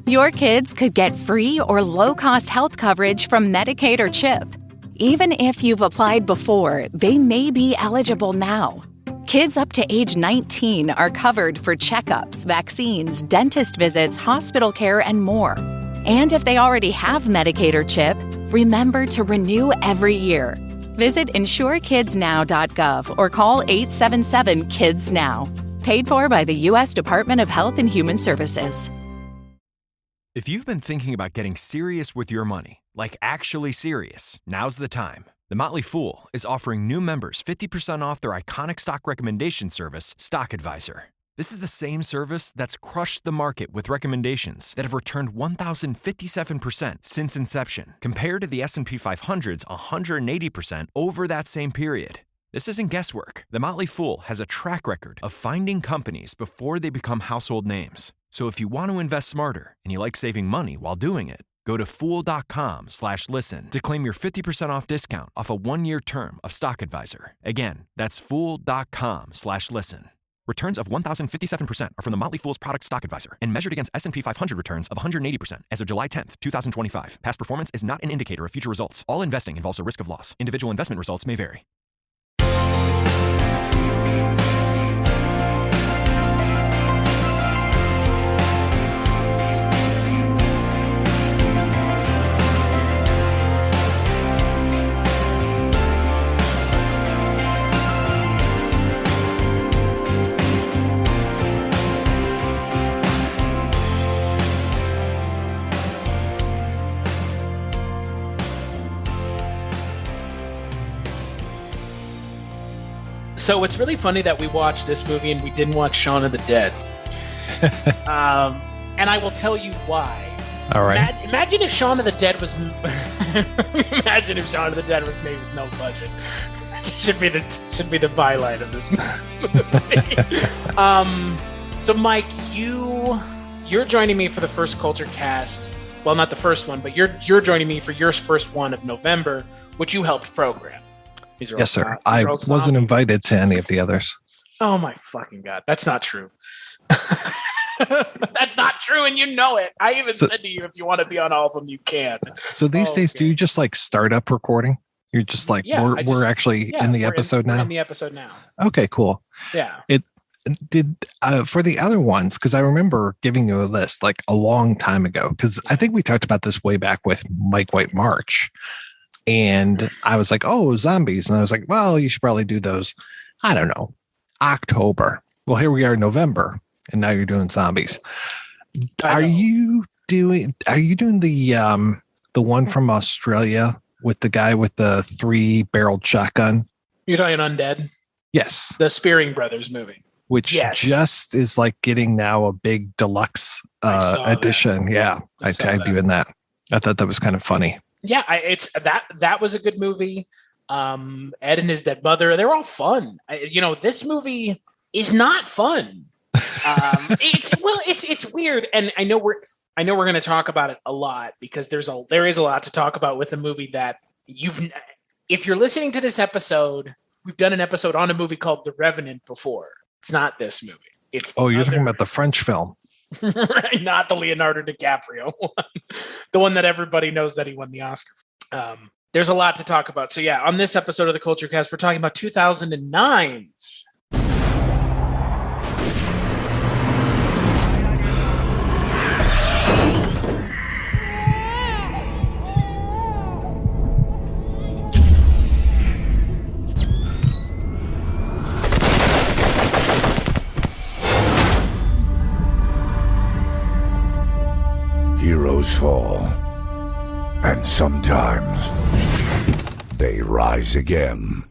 Your kids could get free or low-cost health coverage from Medicaid or CHIP. Even if you've applied before, they may be eligible now. Kids up to age 19 are covered for checkups, vaccines, dentist visits, hospital care, and more. And if they already have Medicaid or CHIP, remember to renew every year. Visit insurekidsnow.gov or call 877-KIDS-NOW. Paid for by the U.S. Department of Health and Human Services. If you've been thinking about getting serious with your money, like actually serious, now's the time. The Motley Fool is offering new members 50% off their iconic stock recommendation service, Stock Advisor. This is the same service that's crushed the market with recommendations that have returned 1,057% since inception, compared to the S&P 500's 180% over that same period. This isn't guesswork. The Motley Fool has a track record of finding companies before they become household names. So if you want to invest smarter and you like saving money while doing it, go to Fool.com/listen to claim your 50% off discount off a 1-year term of Stock Advisor. Again, that's Fool.com/listen. Returns of 1,057% are from the Motley Fool's product Stock Advisor and measured against S&P 500 returns of 180% as of July 10th, 2025. Past performance is not an indicator of future results. All investing involves a risk of loss. Individual investment results may vary. So it's really funny that we watched this movie and we didn't watch Shaun of the Dead. And I will tell you why. All right. Imagine if Shaun of the Dead was made with no budget. should be the byline of this movie. So Mike, you're joining me for the first Kulturecast. Well, not the first one, but you're joining me for your first one of November, which you helped program. Yes, sir. I wasn't invited to any of the others. Oh my fucking God. That's not true. That's not true, and you know it. I even said to you, if you want to be on all of them, you can. So these days, do you just like start up recording? You're just like, we're actually in the episode now? We're in the episode now. Okay, cool. Yeah. It did for the other ones, because I remember giving you a list like a long time ago, because I think we talked about this way back with Mike White March. And I was like, oh, zombies. And I was like, well, you should probably do those, I don't know, October. Well, here we are in November, and now you're doing zombies. Are you doing the one from Australia with the guy with the 3-barreled shotgun? You're talking Undead? Yes. The Spearing Brothers movie. Which just is like getting now a big deluxe edition. That. Yeah, I tagged you in that. I thought that was kind of funny. Yeah, that was a good movie. Ed and his dead mother, they're all fun. This movie is not fun. It's weird, and I know we're going to talk about it a lot because there is a lot to talk about with a movie that if you're listening to this episode, we've done an episode on a movie called The Revenant before. It's not this movie. It's you're talking about the French film. Right, not the Leonardo DiCaprio one, the one that everybody knows that he won the Oscar. There's a lot to talk about. So yeah, on this episode of the Kulturecast, we're talking about 2009's Heroes fall, and sometimes they rise again.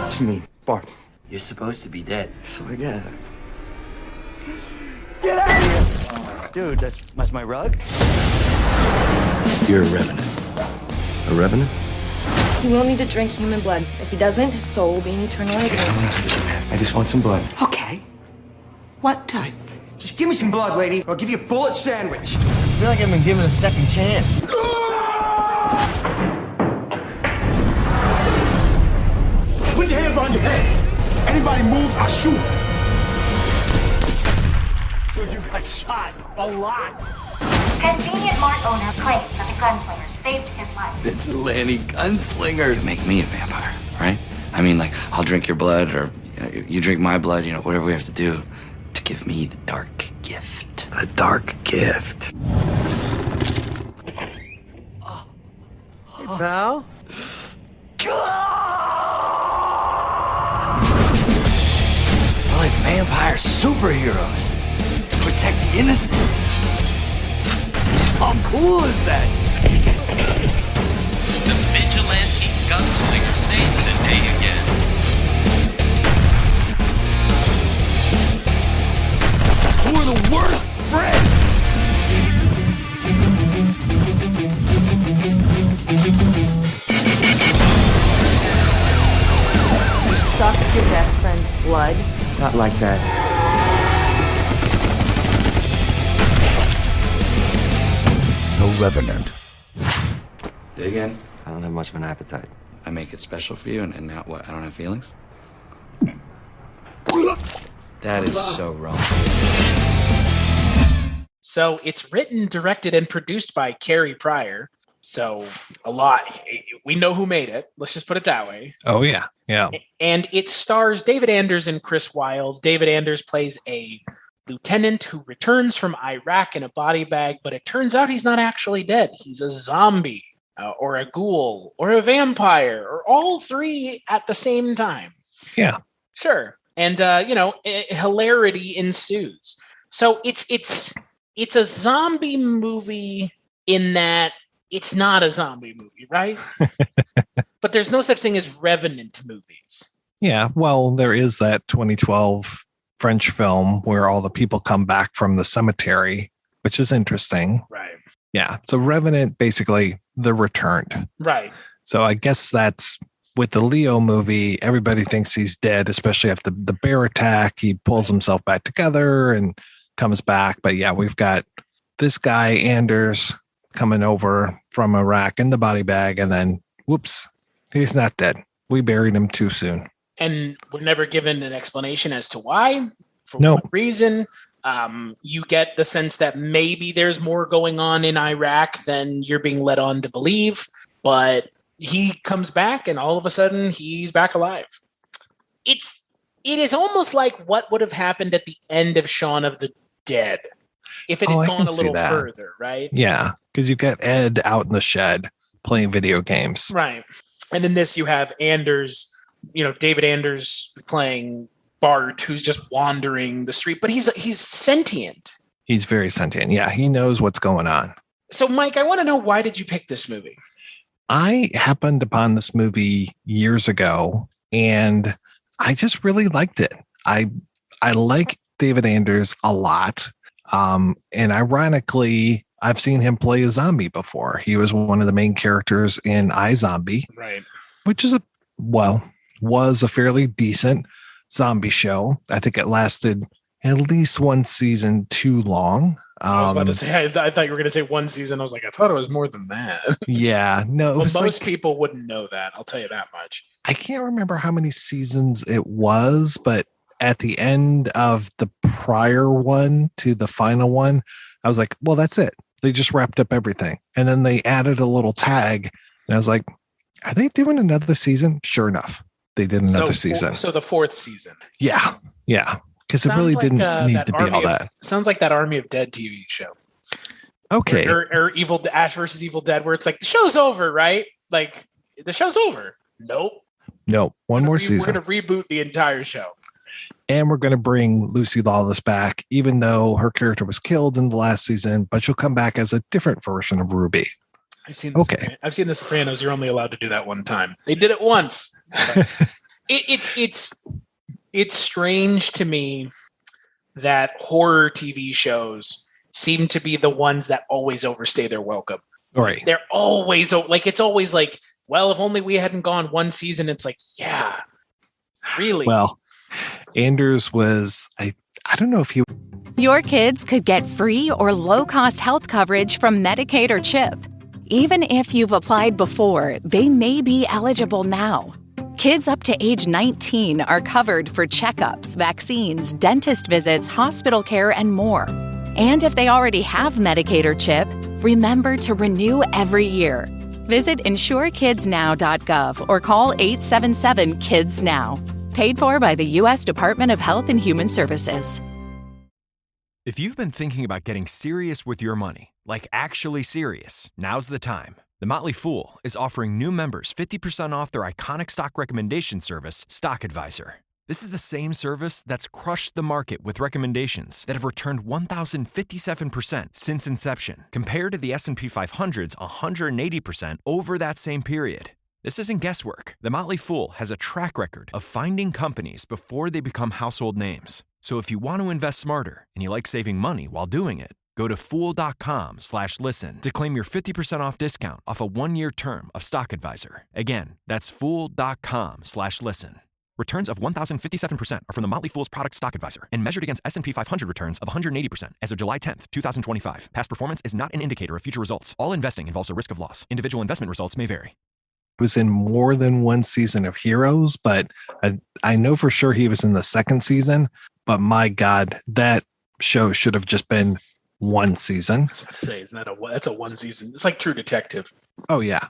It's me, Bart. You're supposed to be dead. So I get it. Get out of here! Dude, that's my rug? You're a revenant. A revenant? He will need to drink human blood. If he doesn't, his soul will be in eternal agony. I just want some blood. Okay. What type? Just give me some blood, lady, or I'll give you a bullet sandwich. I feel like I've been given a second chance. Put your hands on your head. Anybody moves, I'll shoot. Well, you got shot a lot. Convenient mart owner claims that the gunslinger saved his life. Vigilante gunslinger. You make me a vampire, right? I mean, like, I'll drink your blood, or you drink my blood, whatever we have to do to give me the dark gift. A dark gift. Hey, pal. We're like vampire superheroes to protect the innocent. How cool is that? The vigilante gunslinger saved the day again. Who are the worst friends? You suck your best friend's blood? Not like that. The Revenant. Dig in. I don't have much of an appetite. I make it special for you, and now what? I don't have feelings? That is so wrong. So it's written, directed, and produced by Kerry Prior. So a lot. We know who made it. Let's just put it that way. Oh, yeah. Yeah. And it stars David Anders and Chris Wylde. David Anders plays a lieutenant who returns from Iraq in a body bag, but it turns out he's not actually dead. He's a zombie or a ghoul or a vampire or all three at the same time. Yeah. Sure. And, hilarity ensues. So it's a zombie movie in that it's not a zombie movie, right? But there's no such thing as Revenant movies. Yeah. Well, there is that 2012 French film where all the people come back from the cemetery, which is interesting. Right. Yeah. So Revenant, basically, The Returned. Right. So I guess that's with the Leo movie. Everybody thinks he's dead, especially after the bear attack. He pulls himself back together and comes back. But yeah, we've got this guy, Anders, coming over from Iraq in the body bag. And then, whoops, he's not dead. We buried him too soon. And we're never given an explanation as to why, for what reason. You get the sense that maybe there's more going on in Iraq than you're being led on to believe, but he comes back and all of a sudden he's back alive. It is almost like what would have happened at the end of Shaun of the Dead if it had gone a little further, right? Yeah, because you get Ed out in the shed playing video games. Right. And in this you have Anders, David Anders playing Bart, who's just wandering the street, but he's sentient. He's very sentient. Yeah, he knows what's going on. So, Mike, I want to know, why did you pick this movie? I happened upon this movie years ago, and I just really liked it. I like David Anders a lot. And ironically, I've seen him play a zombie before. He was one of the main characters in iZombie, right? Which is was a fairly decent zombie show. I think it lasted at least one season too long. I was about to say, I thought you were going to say one season. I was like, I thought it was more than that. Yeah, no. Well, most people wouldn't know that. I'll tell you that much. I can't remember how many seasons it was, but at the end of the prior one to the final one, I was like, well, that's it. They just wrapped up everything. And then they added a little tag. And I was like, are they doing another season? Sure enough, they did another season. So the fourth season. Yeah. Yeah. Because it really didn't need to be all that. Sounds like that Army of Dead TV show. Okay. Or Ash versus Evil Dead, where it's like, the show's over, right? Like, the show's over. Nope. One more season. We're going to reboot the entire show. And we're going to bring Lucy Lawless back, even though her character was killed in the last season, but she'll come back as a different version of Ruby. I've seen The Sopranos. You're only allowed to do that one time. They did it once. It's strange to me that horror TV shows seem to be the ones that always overstay their welcome. Right. They're always like, it's always like, well, if only we hadn't gone one season. It's like, yeah, really. Well, Anders was, I don't know if he... Your kids could get free or low-cost health coverage from Medicaid or CHIP. Even if you've applied before, they may be eligible now. Kids up to age 19 are covered for checkups, vaccines, dentist visits, hospital care, and more. And if they already have Medicaid or CHIP, remember to renew every year. Visit insurekidsnow.gov or call 877-KIDS-NOW. Paid for by the U.S. Department of Health and Human Services. If you've been thinking about getting serious with your money, like actually serious, now's the time. The Motley Fool is offering new members 50% off their iconic stock recommendation service, Stock Advisor. This is the same service that's crushed the market with recommendations that have returned 1,057% since inception, compared to the S&P 500's 180% over that same period. This isn't guesswork. The Motley Fool has a track record of finding companies before they become household names. So if you want to invest smarter and you like saving money while doing it, go to fool.com/listen to claim your 50% off discount off a 1-year term of Stock Advisor. Again, that's fool.com/listen. Returns of 1,057% are from the Motley Fool's product Stock Advisor and measured against S&P 500 returns of 180% as of July 10th, 2025. Past performance is not an indicator of future results. All investing involves a risk of loss. Individual investment results may vary. Was in more than one season of Heroes, but I know for sure he was in the second season. But my God, that show should have just been one season. I was about to say, that's a one season. It's like True Detective. Oh yeah.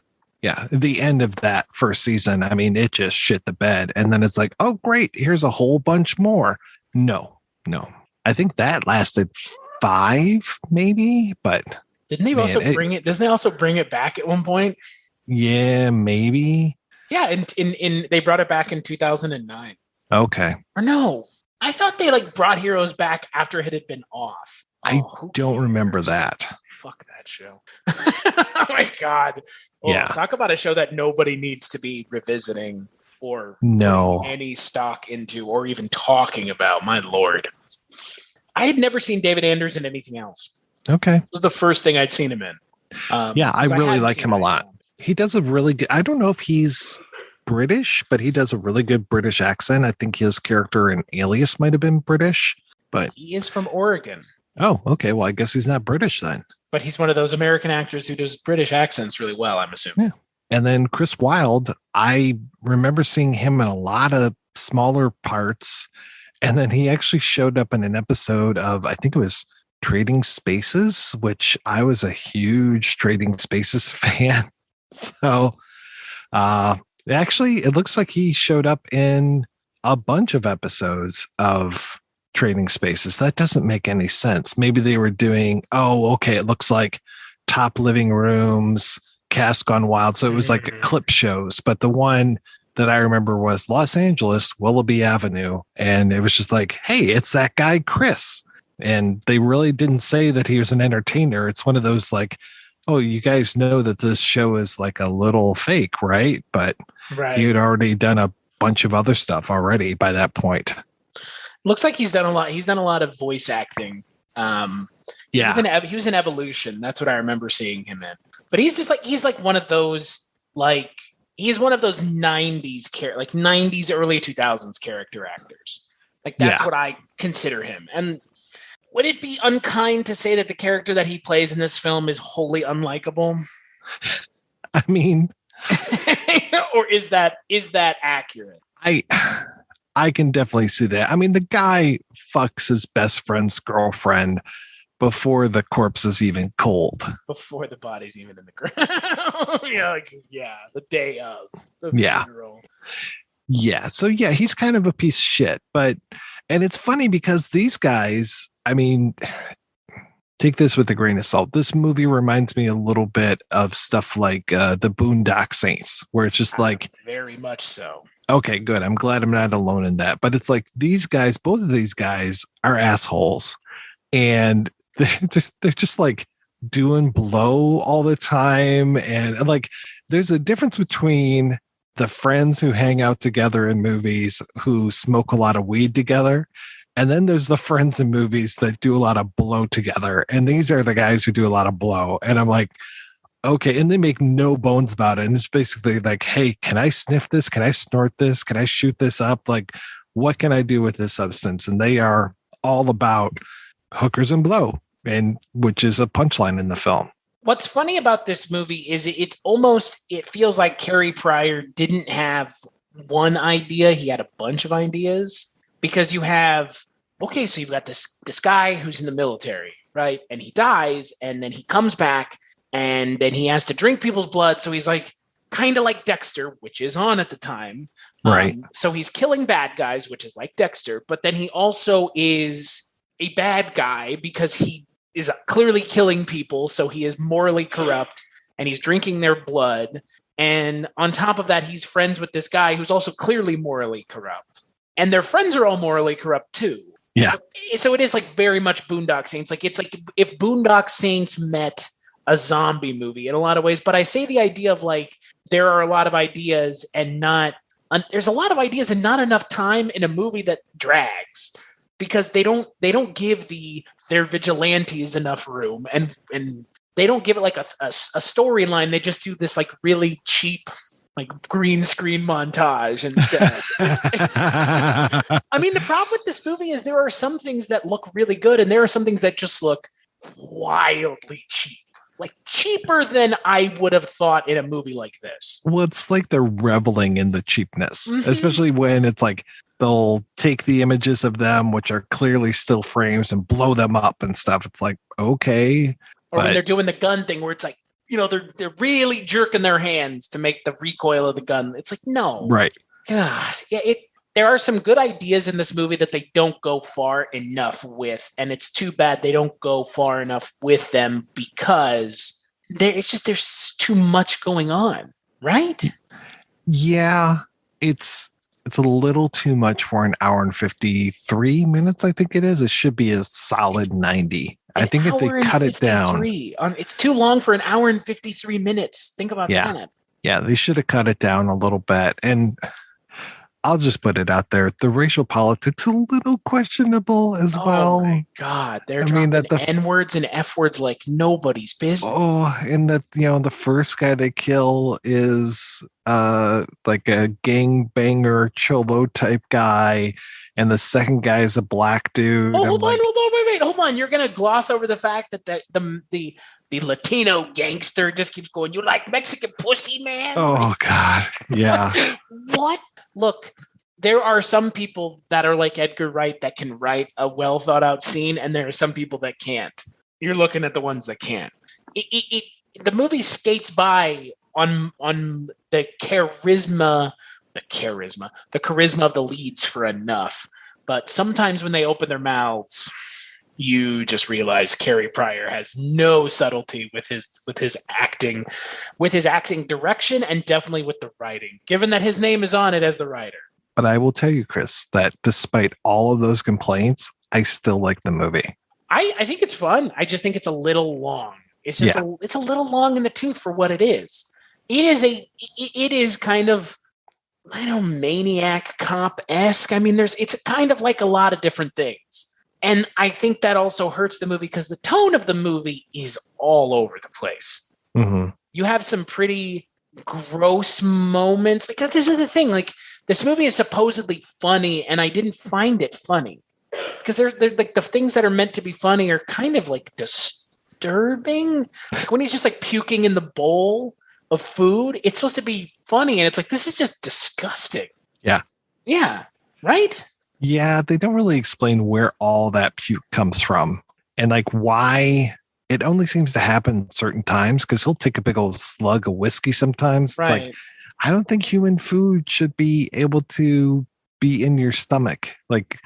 Yeah. The end of that first season, I mean, it just shit the bed. And then it's like, oh great, here's a whole bunch more. No. I think that lasted 5 maybe, but didn't they also bring it? Doesn't they also bring it back at one point? Yeah, maybe. Yeah, in they brought it back in 2009. Okay. Or no, I thought they brought Heroes back after it had been off. I don't remember that. Fuck that show. Oh my God. Well, yeah. Talk about a show that nobody needs to be revisiting or any stock into or even talking about. My Lord. I had never seen David Anders in anything else. Okay. It was the first thing I'd seen him in. I really like him a lot. He does a really good, I don't know if he's British, but he does a really good British accent. I think his character in Alias might have been British, but he is from Oregon. Oh, okay. Well, I guess he's not British then. But he's one of those American actors who does British accents really well, I'm assuming. Yeah. And then Chris Wylde, I remember seeing him in a lot of smaller parts. And then he actually showed up in an episode of, I think it was Trading Spaces, which I was a huge Trading Spaces fan. So actually, it looks like he showed up in a bunch of episodes of Trading Spaces. That doesn't make any sense. Maybe they were doing, it looks like Top Living Rooms, Cast Gone Wild. So it was like clip shows. But the one that I remember was Los Angeles, Willoughby Avenue. And it was just like, hey, it's that guy, Chris. And they really didn't say that he was an entertainer. It's one of those like, oh, you guys know that this show is like a little fake, right? But he had already done a bunch of other stuff already by that point. Looks like he's done a lot. He's done a lot of voice acting. He was in Evolution. That's what I remember seeing him in. But he's like one of those he's one of those 90s 90s early 2000s character actors. Like that's what I consider him. And would it be unkind to say that the character that he plays in this film is wholly unlikable? I mean, or is that accurate? I can definitely see that. I mean, the guy fucks his best friend's girlfriend before the corpse is even cold. Before the body's even in the ground. The day of the funeral. Yeah. So he's kind of a piece of shit. And it's funny because these guys, I mean, take this with a grain of salt. This movie reminds me a little bit of stuff like the Boondock Saints, where it's just like very much so. Okay, good. I'm glad I'm not alone in that. But it's like these guys, both of these guys are assholes, and they're just like doing blow all the time. And like, there's a difference between the friends who hang out together in movies who smoke a lot of weed together. And then there's the friends in movies that do a lot of blow together. And these are the guys who do a lot of blow. And I'm like, okay. And they make no bones about it. And it's basically like, hey, can I sniff this? Can I snort this? Can I shoot this up? Like, what can I do with this substance? And they are all about hookers and blow, and which is a punchline in the film. What's funny about this movie is it feels like Kerry Prior didn't have one idea. He had a bunch of ideas because you have, okay, so you've got this guy who's in the military, right? And he dies and then he comes back and then he has to drink people's blood. So he's like kind of like Dexter, which is on at the time. Right. So he's killing bad guys, which is like Dexter, but then he also is a bad guy because he is clearly killing people. So he is morally corrupt and he's drinking their blood. And on top of that, he's friends with this guy who's also clearly morally corrupt. And their friends are all morally corrupt too. Yeah. So it is like very much Boondock Saints. Like it's like if Boondock Saints met a zombie movie in a lot of ways. But I say the idea of like there are a lot of ideas and there's a lot of ideas and not enough time in a movie that drags because they don't give their vigilantes enough room and they don't give it like a storyline. They just do this like really cheap like green screen montage instead. I mean, the problem with this movie is there are some things that look really good and there are some things that just look wildly cheap. Like cheaper than I would have thought in a movie like this. Well, it's like they're reveling in the cheapness, especially when it's like they'll take the images of them, which are clearly still frames, and blow them up and stuff. It's like, okay. Or when they're doing the gun thing where it's like, you know, they're really jerking their hands to make the recoil of the gun. It's like, no. Right. God. Yeah, there are some good ideas in this movie that they don't go far enough with. And it's too bad they don't go far enough with them because there's too much going on. Right? Yeah. It's a little too much for an hour and 53 minutes. I think it is. It should be a solid 90. I think if they cut it down. It's too long for an hour and 53 minutes. Think about that. Yeah, they should have cut it down a little bit. And I'll just put it out there. The racial politics a little questionable as well. Oh my God. They're dropping N-words and F-words like nobody's business. Oh, and that, you know, the first guy they kill is like a gangbanger cholo type guy. And the second guy is a black dude. Oh, hold on. You're going to gloss over the fact that the Latino gangster just keeps going, you like Mexican pussy, man? Oh, God. Yeah. What? Look, there are some people that are like Edgar Wright that can write a well thought out scene, and there are some people that can't. You're looking at the ones that can't. The movie skates by on the charisma of the leads for enough. But sometimes when they open their mouths, you just realize Kerry Prior has no subtlety with his acting direction, and definitely with the writing, given that his name is on it as the writer. But I will tell you, Chris, that despite all of those complaints, I still like the movie. I think it's fun. I just think it's a little long. It's just it's a little long in the tooth for what it is. It is kind of, I don't know, maniac cop-esque. I mean, it's kind of like a lot of different things. And I think that also hurts the movie because the tone of the movie is all over the place. Mm-hmm. You have some pretty gross moments. Like, this is the thing. Like, this movie is supposedly funny, and I didn't find it funny because they're like the things that are meant to be funny are kind of like disturbing. Like when he's just like puking in the bowl of food, it's supposed to be funny, and it's like, this is just disgusting. Yeah. Yeah. Right? Yeah, they don't really explain where all that puke comes from and like why it only seems to happen certain times, because he'll take a big old slug of whiskey sometimes. It's like, I don't think human food should be able to be in your stomach. Like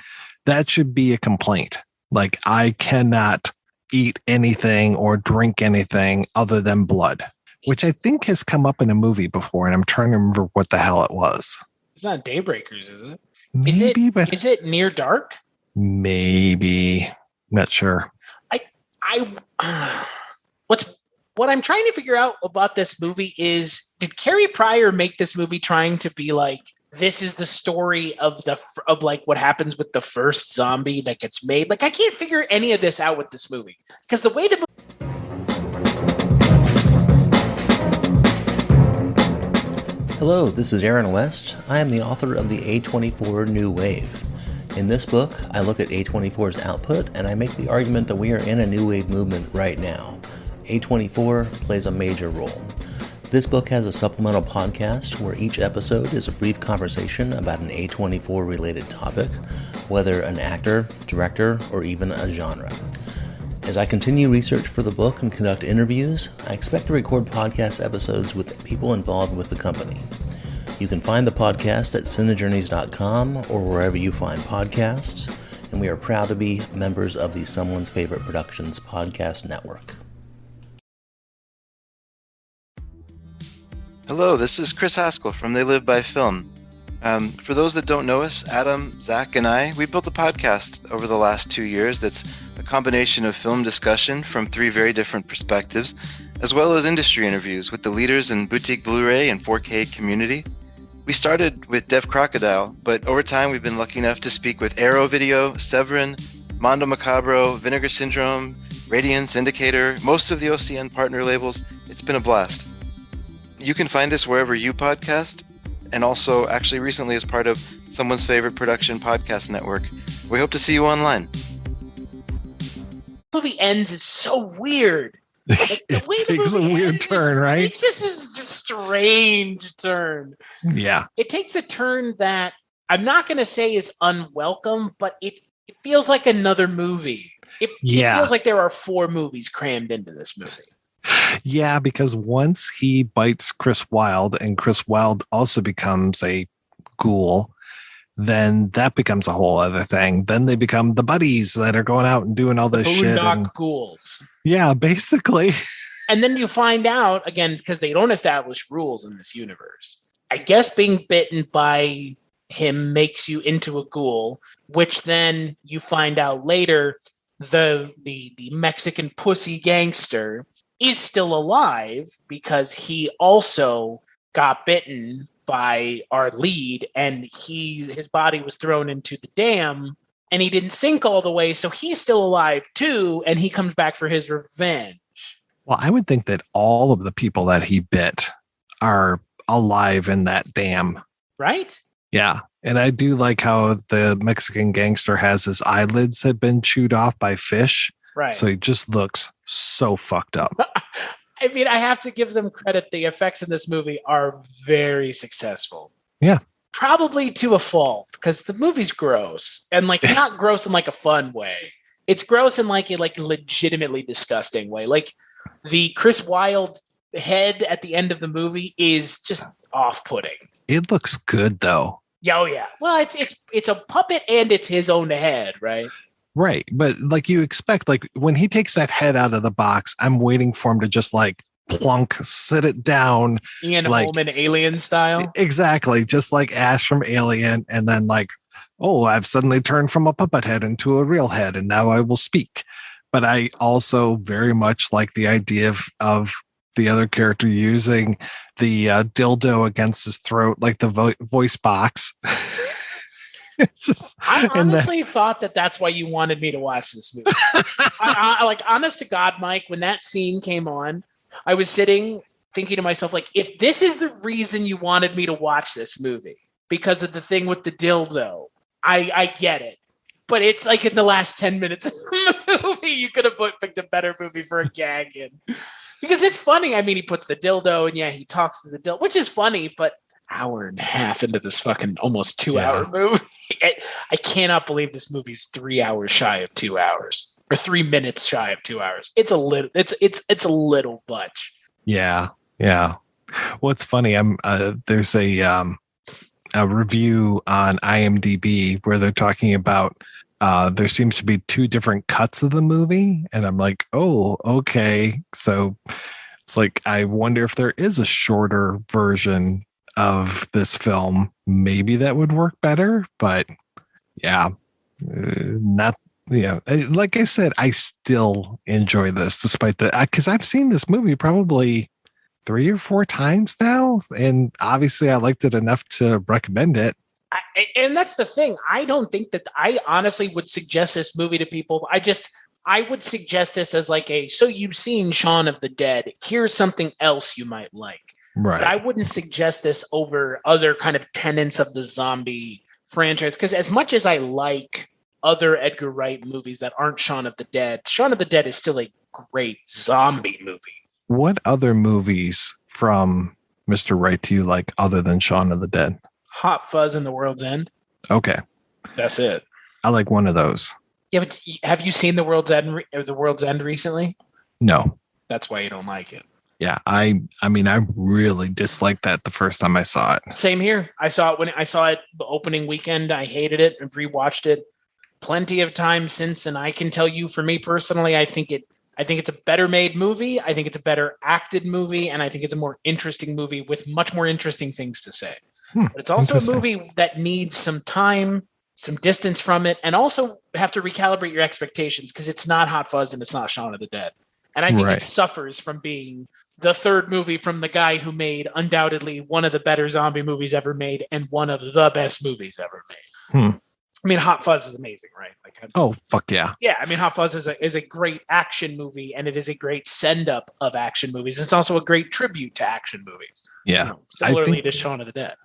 that should be a complaint. Like I cannot eat anything or drink anything other than blood, which I think has come up in a movie before. And I'm trying to remember what the hell it was. It's not Daybreakers, is it? Maybe, but is it Near Dark? Maybe. Not sure. What I'm trying to figure out about this movie is, did Kerry Prior make this movie trying to be like, this is the story of like what happens with the first zombie that gets made? Like, I can't figure any of this out with this movie because the way the Hello, this is Aaron West. I am the author of the A24 New Wave. In this book, I look at A24's output and I make the argument that we are in a new wave movement right now. A24 plays a major role. This book has a supplemental podcast where each episode is a brief conversation about an A24 related topic, whether an actor, director, or even a genre. As I continue research for the book and conduct interviews, I expect to record podcast episodes with people involved with the company. You can find the podcast at cinejourneys.com or wherever you find podcasts, and we are proud to be members of the Someone's Favorite Productions podcast network. Hello, this is Chris Haskell from They Live by Film. For those that don't know us, Adam, Zach, and we built a podcast over the last 2 years that's a combination of film discussion from 3 very different perspectives, as well as industry interviews with the leaders in boutique Blu-ray and 4K community. We started with Deaf Crocodile, but over time we've been lucky enough to speak with Arrow Video, Severin, Mondo Macabro, Vinegar Syndrome, Radiance, Indicator, most of the OCN partner labels. It's been a blast. You can find us wherever you podcast, and also actually recently as part of Someone's Favorite Production podcast network. We hope to see you online. The movie ends is so weird. Like, It takes a weird turn, right? It just is a strange turn. Yeah. It takes a turn that I'm not going to say is unwelcome, but it feels like another movie. It feels like there are 4 movies crammed into this movie. Yeah, because once he bites Chris Wylde and Chris Wylde also becomes a ghoul, then that becomes a whole other thing. Then they become the buddies that are going out and doing all this shit. Boondock ghouls. Yeah, basically. And then you find out, again, because they don't establish rules in this universe. I guess being bitten by him makes you into a ghoul, which then you find out later the Mexican pussy gangster is still alive because he also got bitten by our lead, and his body was thrown into the dam and he didn't sink all the way, so he's still alive too, and he comes back for his revenge. Well, I would think that all of the people that he bit are alive in that dam. Right? Yeah. And I do like how the Mexican gangster has his eyelids had been chewed off by fish. Right. So he just looks so fucked up. I mean, I have to give them credit. The effects in this movie are very successful. Yeah. Probably to a fault, because the movie's gross. And like not gross in like a fun way. It's gross in like a legitimately disgusting way. Like the Chris Wylde head at the end of the movie is just off-putting. It looks good though. Yeah, oh yeah. Well, it's a puppet and it's his own head, right? Right. But like you expect, like when he takes that head out of the box, I'm waiting for him to just like plunk, sit it down. Ian like, Holman Alien style. Exactly. Just like Ash from Alien. And then like, oh, I've suddenly turned from a puppet head into a real head and now I will speak. But I also very much like the idea of the other character using the dildo against his throat, like the voice box. It's just, I honestly thought that that's why you wanted me to watch this movie. I like, honest to God, Mike, when that scene came on, I was sitting thinking to myself, like, if this is the reason you wanted me to watch this movie because of the thing with the dildo, I get it. But it's like in the last 10 minutes of the movie, you could have picked a better movie for a gag in. Because it's funny. I mean, he puts the dildo and yeah, he talks to the dildo, which is funny, but hour and a half into this fucking almost 2-hour movie. I cannot believe this movie's 3 hours shy of 2 hours or 3 minutes shy of 2 hours. It's a little much. Yeah. Yeah. Well, it's funny. There's a review on IMDb where they're talking about there seems to be 2 different cuts of the movie. And I'm like, oh, okay. So it's like, I wonder if there is a shorter version of this film. Maybe that would work better, but yeah, not, yeah. Like I said, I still enjoy this despite because I've seen this movie probably 3 or 4 times now. And obviously I liked it enough to recommend it. And that's the thing. I don't think that I honestly would suggest this movie to people. I would suggest this as like so you've seen Shaun of the Dead. Here's something else you might like. Right. But I wouldn't suggest this over other kind of tenets of the zombie franchise. Because as much as I like other Edgar Wright movies that aren't Shaun of the Dead is still a great zombie movie. What other movies from Mr. Wright do you like other than Shaun of the Dead? Hot Fuzz and The World's End. Okay. That's it. I like one of those. Yeah, but have you seen The World's End recently? No. That's why you don't like it. Yeah, I mean, I really disliked that the first time I saw it. Same here. I saw it the opening weekend. I hated it and rewatched it plenty of times since. And I can tell you, for me personally, I think it's a better made movie. I think it's a better acted movie, and I think it's a more interesting movie with much more interesting things to say. But it's also a movie that needs some time, some distance from it, and also have to recalibrate your expectations because it's not Hot Fuzz and it's not Shaun of the Dead. And I think it suffers from being the third movie from the guy who made undoubtedly one of the better zombie movies ever made and one of the best movies ever made. I mean, Hot Fuzz is amazing, right? Oh, fuck yeah. Yeah, I mean, Hot Fuzz is a great action movie, and it is a great send-up of action movies. It's also a great tribute to action movies. Yeah. Similarly to Shaun of the Dead.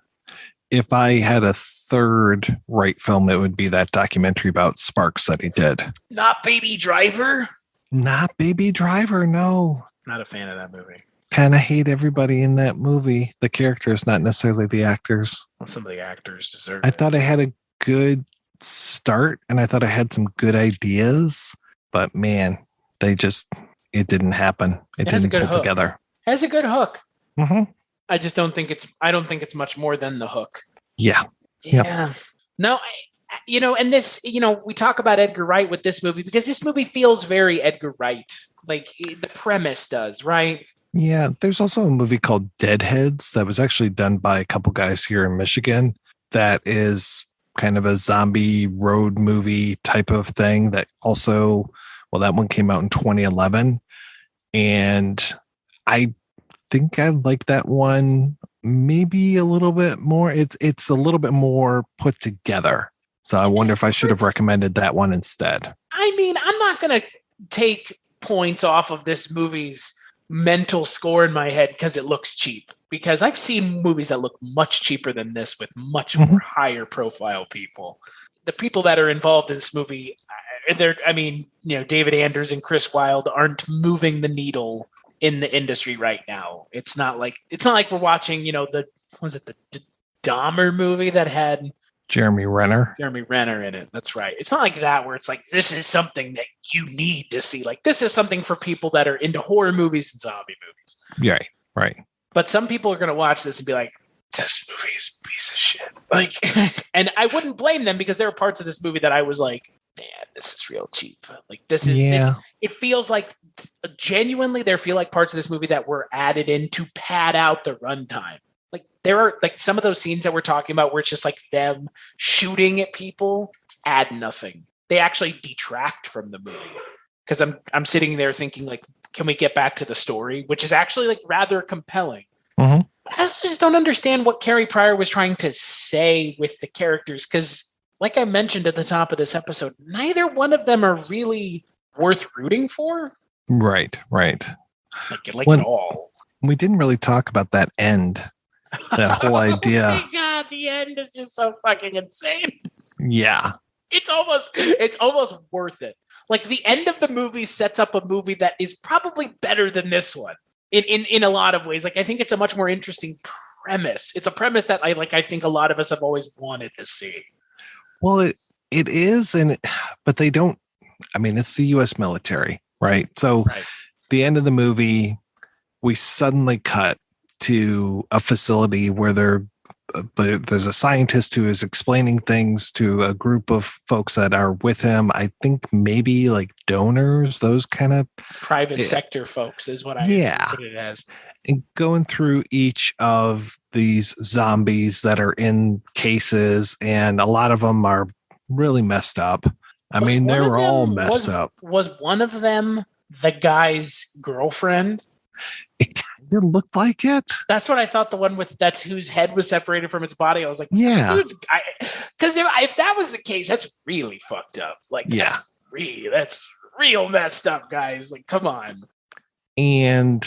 If I had a third Wright film, it would be that documentary about Sparks that he did. Not Baby Driver? Not Baby Driver, no. Not a fan of that movie. Kind of hate everybody in that movie. The characters, not necessarily the actors. Well, some of the actors deserve I thought I had a good start, and I thought I had some good ideas, but man, it didn't happen. It didn't pull together. It has a good hook. Mm-hmm. I just don't think it's much more than the hook. Yeah. No, and this, we talk about Edgar Wright with this movie because this movie feels very Edgar Wright. Like the premise does, right? Yeah. There's also a movie called Deadheads that was actually done by a couple guys here in Michigan that is kind of a zombie road movie type of thing that also, that one came out in 2011. And I think I like that one maybe a little bit more. It's a little bit more put together. So I wonder if I should have recommended that one instead. I mean, I'm not going to take points off of this movie's mental score in my head because it looks cheap. Because I've seen movies that look much cheaper than this with much more higher profile people. The people that are involved in this movie, David Anders and Chris Wylde aren't moving the needle in the industry right now. It's not like we're watching, the Dahmer movie that had Jeremy Renner in it. That's right. It's not like that where it's like, this is something that you need to see. Like, this is something for people that are into horror movies and zombie movies. Yeah, right. But some people are going to watch this and be like, this movie is a piece of shit. Like, and I wouldn't blame them because there are parts of this movie that I was like, man, this is real cheap. Like, this is, it feels like genuinely there feel like parts of this movie that were added in to pad out the runtime. Like, there are like some of those scenes that we're talking about where it's just like them shooting at people add nothing. They actually detract from the movie. Because I'm sitting there thinking, like, can we get back to the story, which is actually like rather compelling. Mm-hmm. I just don't understand what Kerry Prior was trying to say with the characters. Because, like I mentioned at the top of this episode, neither one of them are really worth rooting for. Right. Like at all. We didn't really talk about that end. That whole idea. Oh my God, the end is just so fucking insane. Yeah. It's almost worth it. Like, the end of the movie sets up a movie that is probably better than this one in a lot of ways. Like, I think it's a much more interesting premise. It's a premise that I think a lot of us have always wanted to see. Well, it is, but they don't. I mean, it's the U.S. military, right? So, the end of the movie, we suddenly cut to a facility where there's a scientist who is explaining things to a group of folks that are with him. I think maybe like donors, those kind of private sector folks is what I put it as. And going through each of these zombies that are in cases, and a lot of them are really messed up. I mean, they were all messed up. Was one of them the guy's girlfriend? It kind of looked like it. That's what I thought. The one that's whose head was separated from its body. I was like, yeah, because if that was the case, that's really fucked up. Like, that's real messed up, guys. Like, come on. And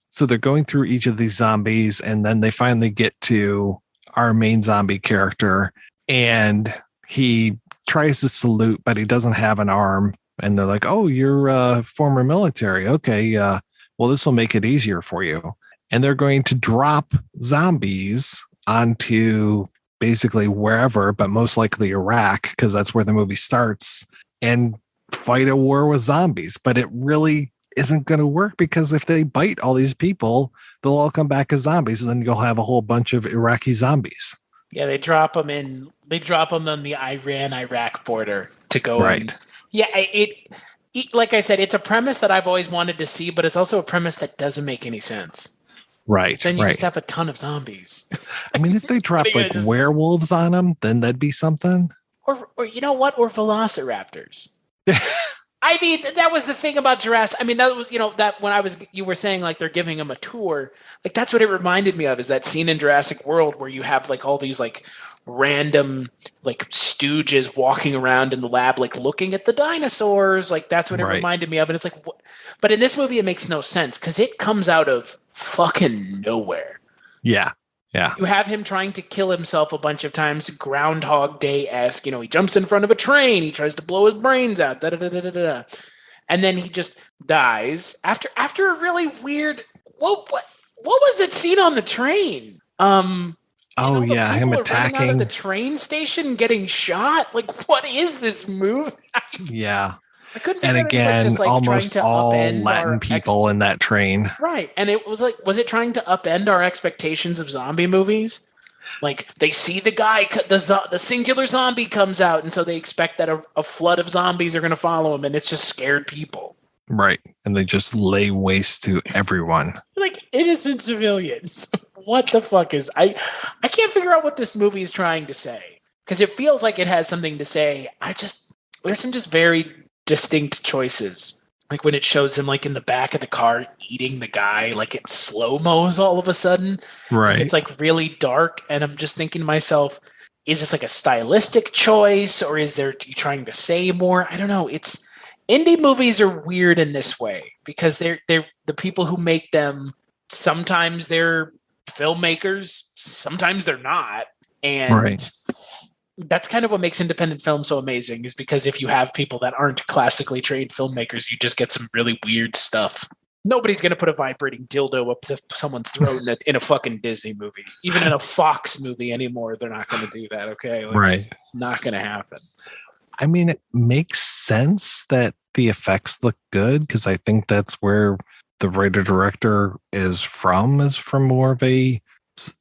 so they're going through each of these zombies, and then they finally get to our main zombie character, and he tries to salute, but he doesn't have an arm. And they're like, "Oh, you're former military. Okay, well, this will make it easier for you." and they're going to drop zombies onto basically wherever, but most likely Iraq, because that's where the movie starts, and fight a war with zombies. But it really isn't going to work, because if they bite all these people, they'll all come back as zombies, and then you'll have a whole bunch of Iraqi zombies. Yeah, they drop them on the Iran-Iraq border to go. Right. Yeah, it like I said, it's a premise that I've always wanted to see, but it's also a premise that doesn't make any sense. Right. Then you just have a ton of zombies. I mean, if they drop like werewolves on them, then that'd be something. Or you know what? Or velociraptors. I mean, that was the thing about Jurassic. I mean, that was, that when you were saying like they're giving them a tour, like that's what it reminded me of, is that scene in Jurassic World where you have like all these like random like stooges walking around in the lab, like looking at the dinosaurs. Like that's what it reminded me of. And it's like, but in this movie, it makes no sense because it comes out of fucking nowhere. Yeah. Yeah. You have him trying to kill himself a bunch of times, Groundhog Day-esque. He jumps in front of a train. He tries to blow his brains out. And then he just dies after a really weird. What was that scene on the train? Him attacking out of the train station, getting shot. Like, what is this movie? Yeah. I couldn't. And again, almost all Latin people in that train. Right, and it was like, was it trying to upend our expectations of zombie movies? Like they see the guy, the singular zombie comes out, and so they expect that a flood of zombies are going to follow him, and it's just scared people. Right, and they just lay waste to everyone. Like innocent civilians. What the fuck is I can't figure out what this movie is trying to say, because it feels like it has something to say. There's some just very distinct choices, like when it shows him like in the back of the car eating the guy, like it slow-mos all of a sudden. Right. It's like really dark, and I'm just thinking to myself, is this like a stylistic choice, or is there you trying to say more? I don't know. It's indie movies are weird in this way because they're the people who make them, sometimes they're filmmakers, sometimes they're not. And that's kind of what makes independent film so amazing, is because if you have people that aren't classically trained filmmakers, you just get some really weird stuff. Nobody's going to put a vibrating dildo up to someone's throat in a fucking Disney movie. Even in a Fox movie anymore, they're not going to do that, okay? It's not going to happen. I mean, it makes sense that the effects look good, because I think that's where the writer-director is from more of a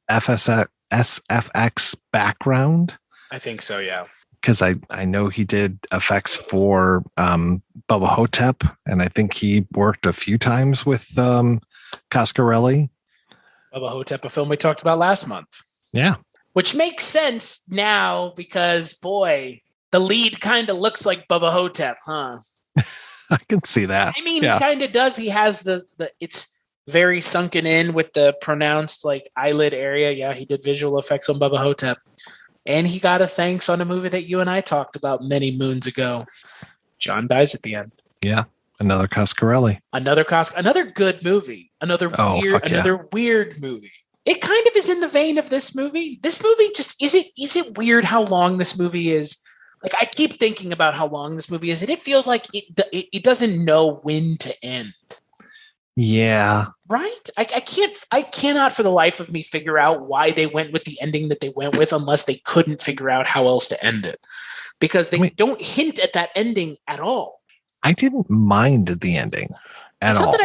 SFX background. I think so, yeah. Because I know he did effects for Bubba Hotep, and I think he worked a few times with Coscarelli. Bubba Hotep, a film we talked about last month. Yeah. Which makes sense now because, boy, the lead kind of looks like Bubba Hotep, huh? I can see that. I mean, he kind of does. He has the it's very sunken in with the pronounced like eyelid area. Yeah, he did visual effects on Bubba Hotep. And he got a thanks on a movie that you and I talked about many moons ago. John dies at the end. Yeah. Another Coscarelli. Another good movie. Another weird movie. It kind of is in the vein of this movie. This movie just is it weird how long this movie is? Like, I keep thinking about how long this movie is, and it feels like it doesn't know when to end. Yeah. Right? I cannot for the life of me figure out why they went with the ending that they went with, unless they couldn't figure out how else to end it. Because they don't hint at that ending at all. I didn't mind the ending at all.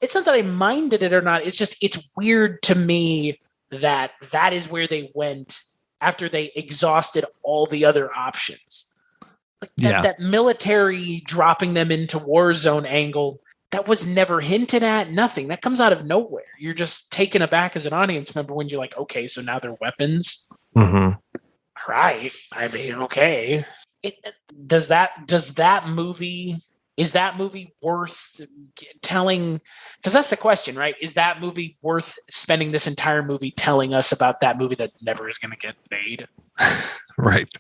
It's not that I minded it or not. It's just, it's weird to me that is where they went after they exhausted all the other options. Like that military dropping them into war zone angle, that was never hinted at, nothing. That comes out of nowhere. You're just taken aback as an audience member when you're like, okay, so now they're weapons. Mm-hmm. Right. I mean, okay. Is that movie worth telling? Because that's the question, right? Is that movie worth spending this entire movie telling us about that movie that never is going to get made? Right.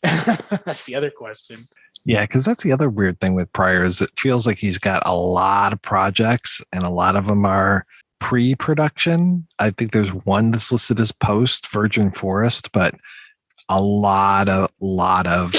That's the other question. Yeah, because that's the other weird thing with Prior, is it feels like he's got a lot of projects, and a lot of them are pre-production. I think there's one that's listed as post, Virgin Forest, but a lot of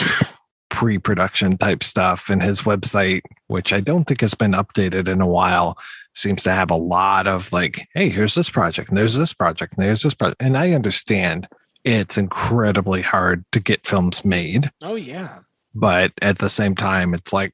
pre-production type stuff. And his website which I don't think has been updated in a while, seems to have a lot of like, hey, here's this project, and there's this project, and there's this project. And I understand it's incredibly hard to get films made. Oh, yeah. But at the same time, it's like,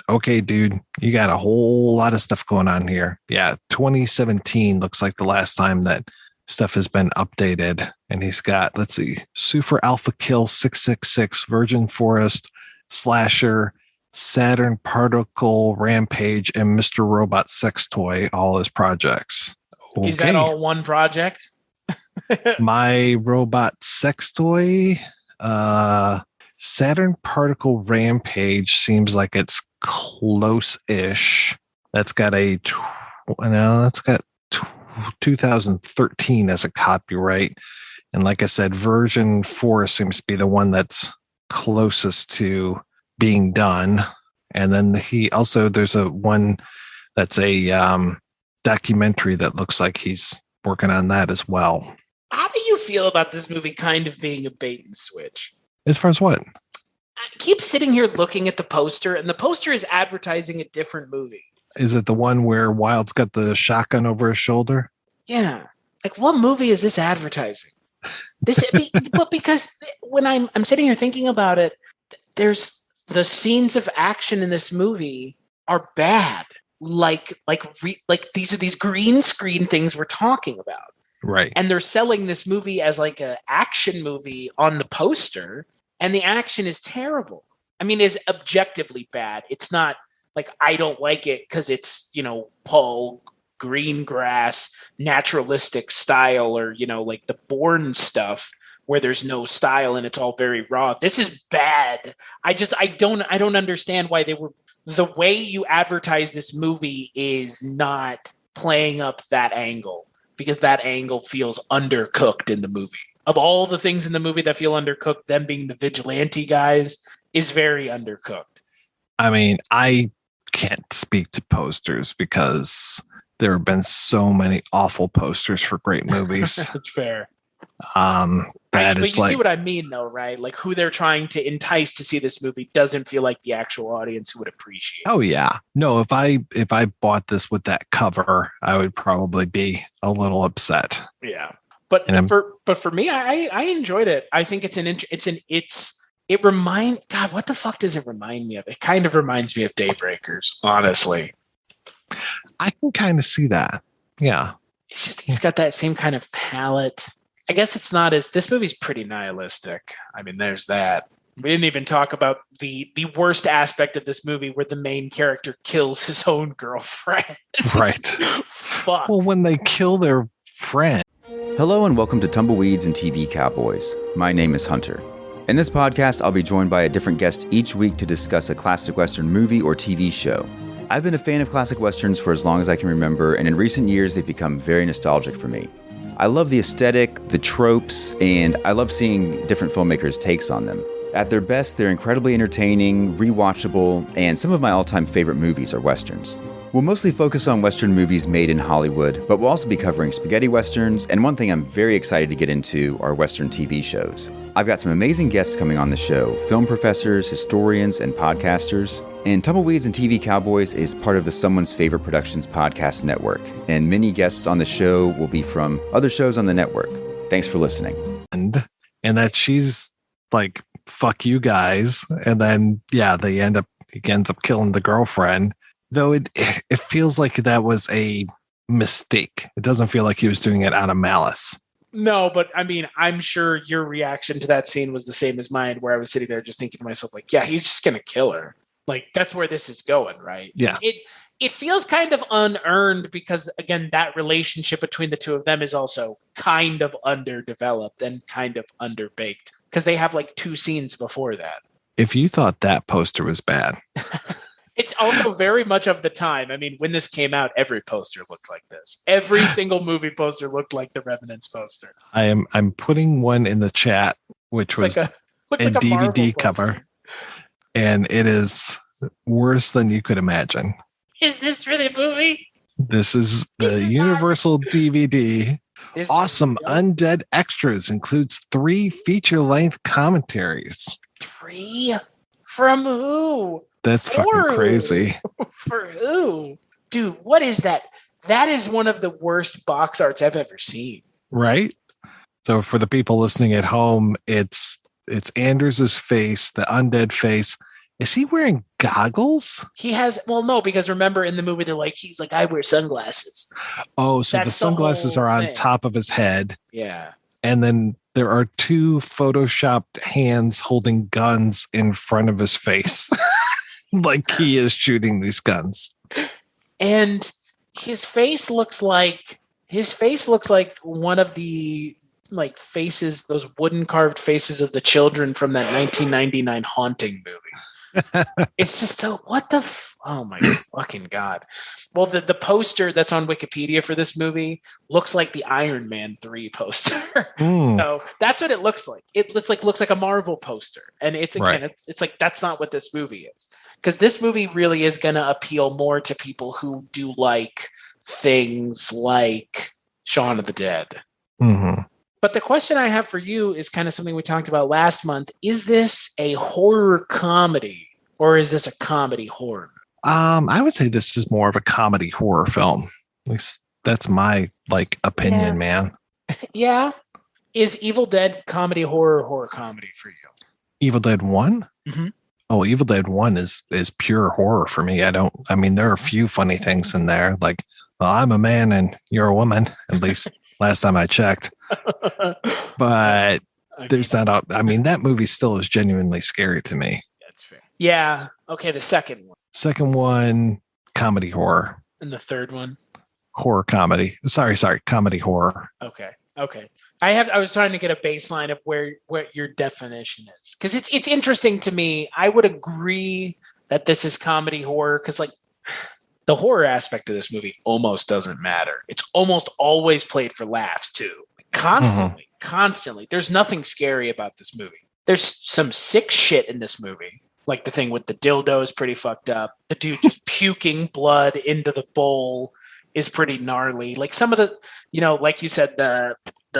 okay, dude, you got a whole lot of stuff going on here. Yeah, 2017 looks like the last time that stuff has been updated. And he's got, let's see, Super Alpha Kill 666, Virgin Forest, Slasher, Saturn Particle Rampage, and Mr. Robot Sex Toy, all his projects. Okay. Is that all one project? My Robot Sex Toy, Saturn Particle Rampage seems like it's close-ish. That's got 2013 as a copyright. And like I said, Virgin Forest seems to be the one that's closest to being done. And then there's a one that's a documentary that looks like he's working on that as well. How do you feel about this movie kind of being a bait and switch? As far as what? I keep sitting here looking at the poster, and the poster is advertising a different movie. Is it the one where Wylde's got the shotgun over his shoulder? Yeah. Like, what movie is this advertising? But because when I'm sitting here thinking about it, there's the scenes of action in this movie are bad. Like these are these green screen things we're talking about. Right. And they're selling this movie as like an action movie on the poster, and the action is terrible. I mean, it's objectively bad. It's not like I don't like it because it's, Paul Greengrass naturalistic style, or, like the Bourne stuff where there's no style and it's all very raw. This is bad. I don't understand why the way you advertise this movie is not playing up that angle, because that angle feels undercooked in the movie. Of all the things in the movie that feel undercooked, them being the vigilante guys is very undercooked. I mean, I can't speak to posters because there have been so many awful posters for great movies. That's fair. But you see what I mean, though, right? Like, who they're trying to entice to see this movie doesn't feel like the actual audience would appreciate. Oh yeah, no. If I bought this with that cover, I would probably be a little upset. Yeah, but for me, I enjoyed it. I think God, what the fuck does it remind me of? It kind of reminds me of Daybreakers, honestly. I can kind of see that. Yeah, it's just he's got that same kind of palette. I guess it's not this movie's pretty nihilistic. I mean, there's that. We didn't even talk about the worst aspect of this movie where the main character kills his own girlfriend. Right. Fuck. Well, when they kill their friend. Hello and welcome to Tumbleweeds and TV Cowboys. My name is Hunter. In this podcast, I'll be joined by a different guest each week to discuss a classic Western movie or TV show. I've been a fan of classic Westerns for as long as I can remember, and in recent years, they've become very nostalgic for me. I love the aesthetic, the tropes, and I love seeing different filmmakers' takes on them. At their best, they're incredibly entertaining, rewatchable, and some of my all-time favorite movies are Westerns. We'll mostly focus on Western movies made in Hollywood, but we'll also be covering spaghetti Westerns, and one thing I'm very excited to get into are Western TV shows. I've got some amazing guests coming on the show, film professors, historians, and podcasters. And Tumbleweeds and TV Cowboys is part of the Someone's Favorite Productions podcast network, and many guests on the show will be from other shows on the network. Thanks for listening. And that she's like, fuck you guys. And then, yeah, he ends up killing the girlfriend. Though it feels like that was a mistake. It doesn't feel like he was doing it out of malice. No, but I mean, I'm sure your reaction to that scene was the same as mine, where I was sitting there just thinking to myself, like, yeah, he's just going to kill her. Like, that's where this is going, right? Yeah. It feels kind of unearned because, again, that relationship between the two of them is also kind of underdeveloped and kind of underbaked because they have like 2 scenes before that. If you thought that poster was bad... It's also very much of the time. I mean, when this came out, every poster looked like this. Every single movie poster looked like the Revenant's poster. I'm putting one in the chat, which was a DVD cover, and it is worse than you could imagine. Is this really a movie? This is the Universal DVD. Awesome Undead Extras includes 3 feature-length commentaries. 3? From who? That's fucking crazy. For who? Dude, what is that? That is one of the worst box arts I've ever seen. Right? So for the people listening at home, it's Anders' face, the undead face. Is he wearing goggles? He has, well, no, because remember in the movie, he's like, I wear sunglasses. Oh, so the sunglasses are on top of his head. Yeah. And then there are two photoshopped hands holding guns in front of his face. Like he is shooting these guns. And his face looks like one of the like faces, those wooden carved faces of the children from that 1999 Haunting movie. It's just so, oh my fucking God. Well, the poster that's on Wikipedia for this movie looks like the Iron Man 3 poster. So that's what it looks like. It looks like a Marvel poster. And it's like, that's not what this movie is. Because this movie really is going to appeal more to people who do like things like Shaun of the Dead. Mm-hmm. But the question I have for you is kind of something we talked about last month. Is this a horror comedy or is this a comedy horror? I would say this is more of a comedy horror film. At least that's my opinion, man. Yeah. Is Evil Dead comedy horror comedy for you? Evil Dead 1? Mm-hmm. Oh, Evil Dead 1 is pure horror for me. There are a few funny things in there. Like, well, I'm a man and you're a woman, at least last time I checked. But there's not that movie still is genuinely scary to me. That's fair. Yeah. Okay, the second one. Second one, comedy horror. And the third one? Horror comedy. Sorry, comedy horror. Okay. I was trying to get a baseline of where your definition is. Because it's interesting to me. I would agree that this is comedy horror because the horror aspect of this movie almost doesn't matter. It's almost always played for laughs too. Constantly. There's nothing scary about this movie. There's some sick shit in this movie. Like the thing with the dildo is pretty fucked up. The dude just puking blood into the bowl is pretty gnarly. Like some of the, like you said, the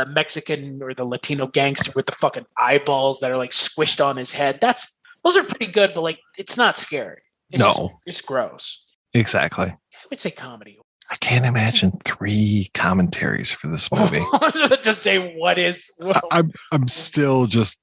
Mexican or the Latino gangster with the fucking eyeballs that are like squished on his head. Those are pretty good, but it's not scary. It's gross. Exactly. I would say comedy. I can't imagine 3 commentaries for this movie. To say what is. I'm still just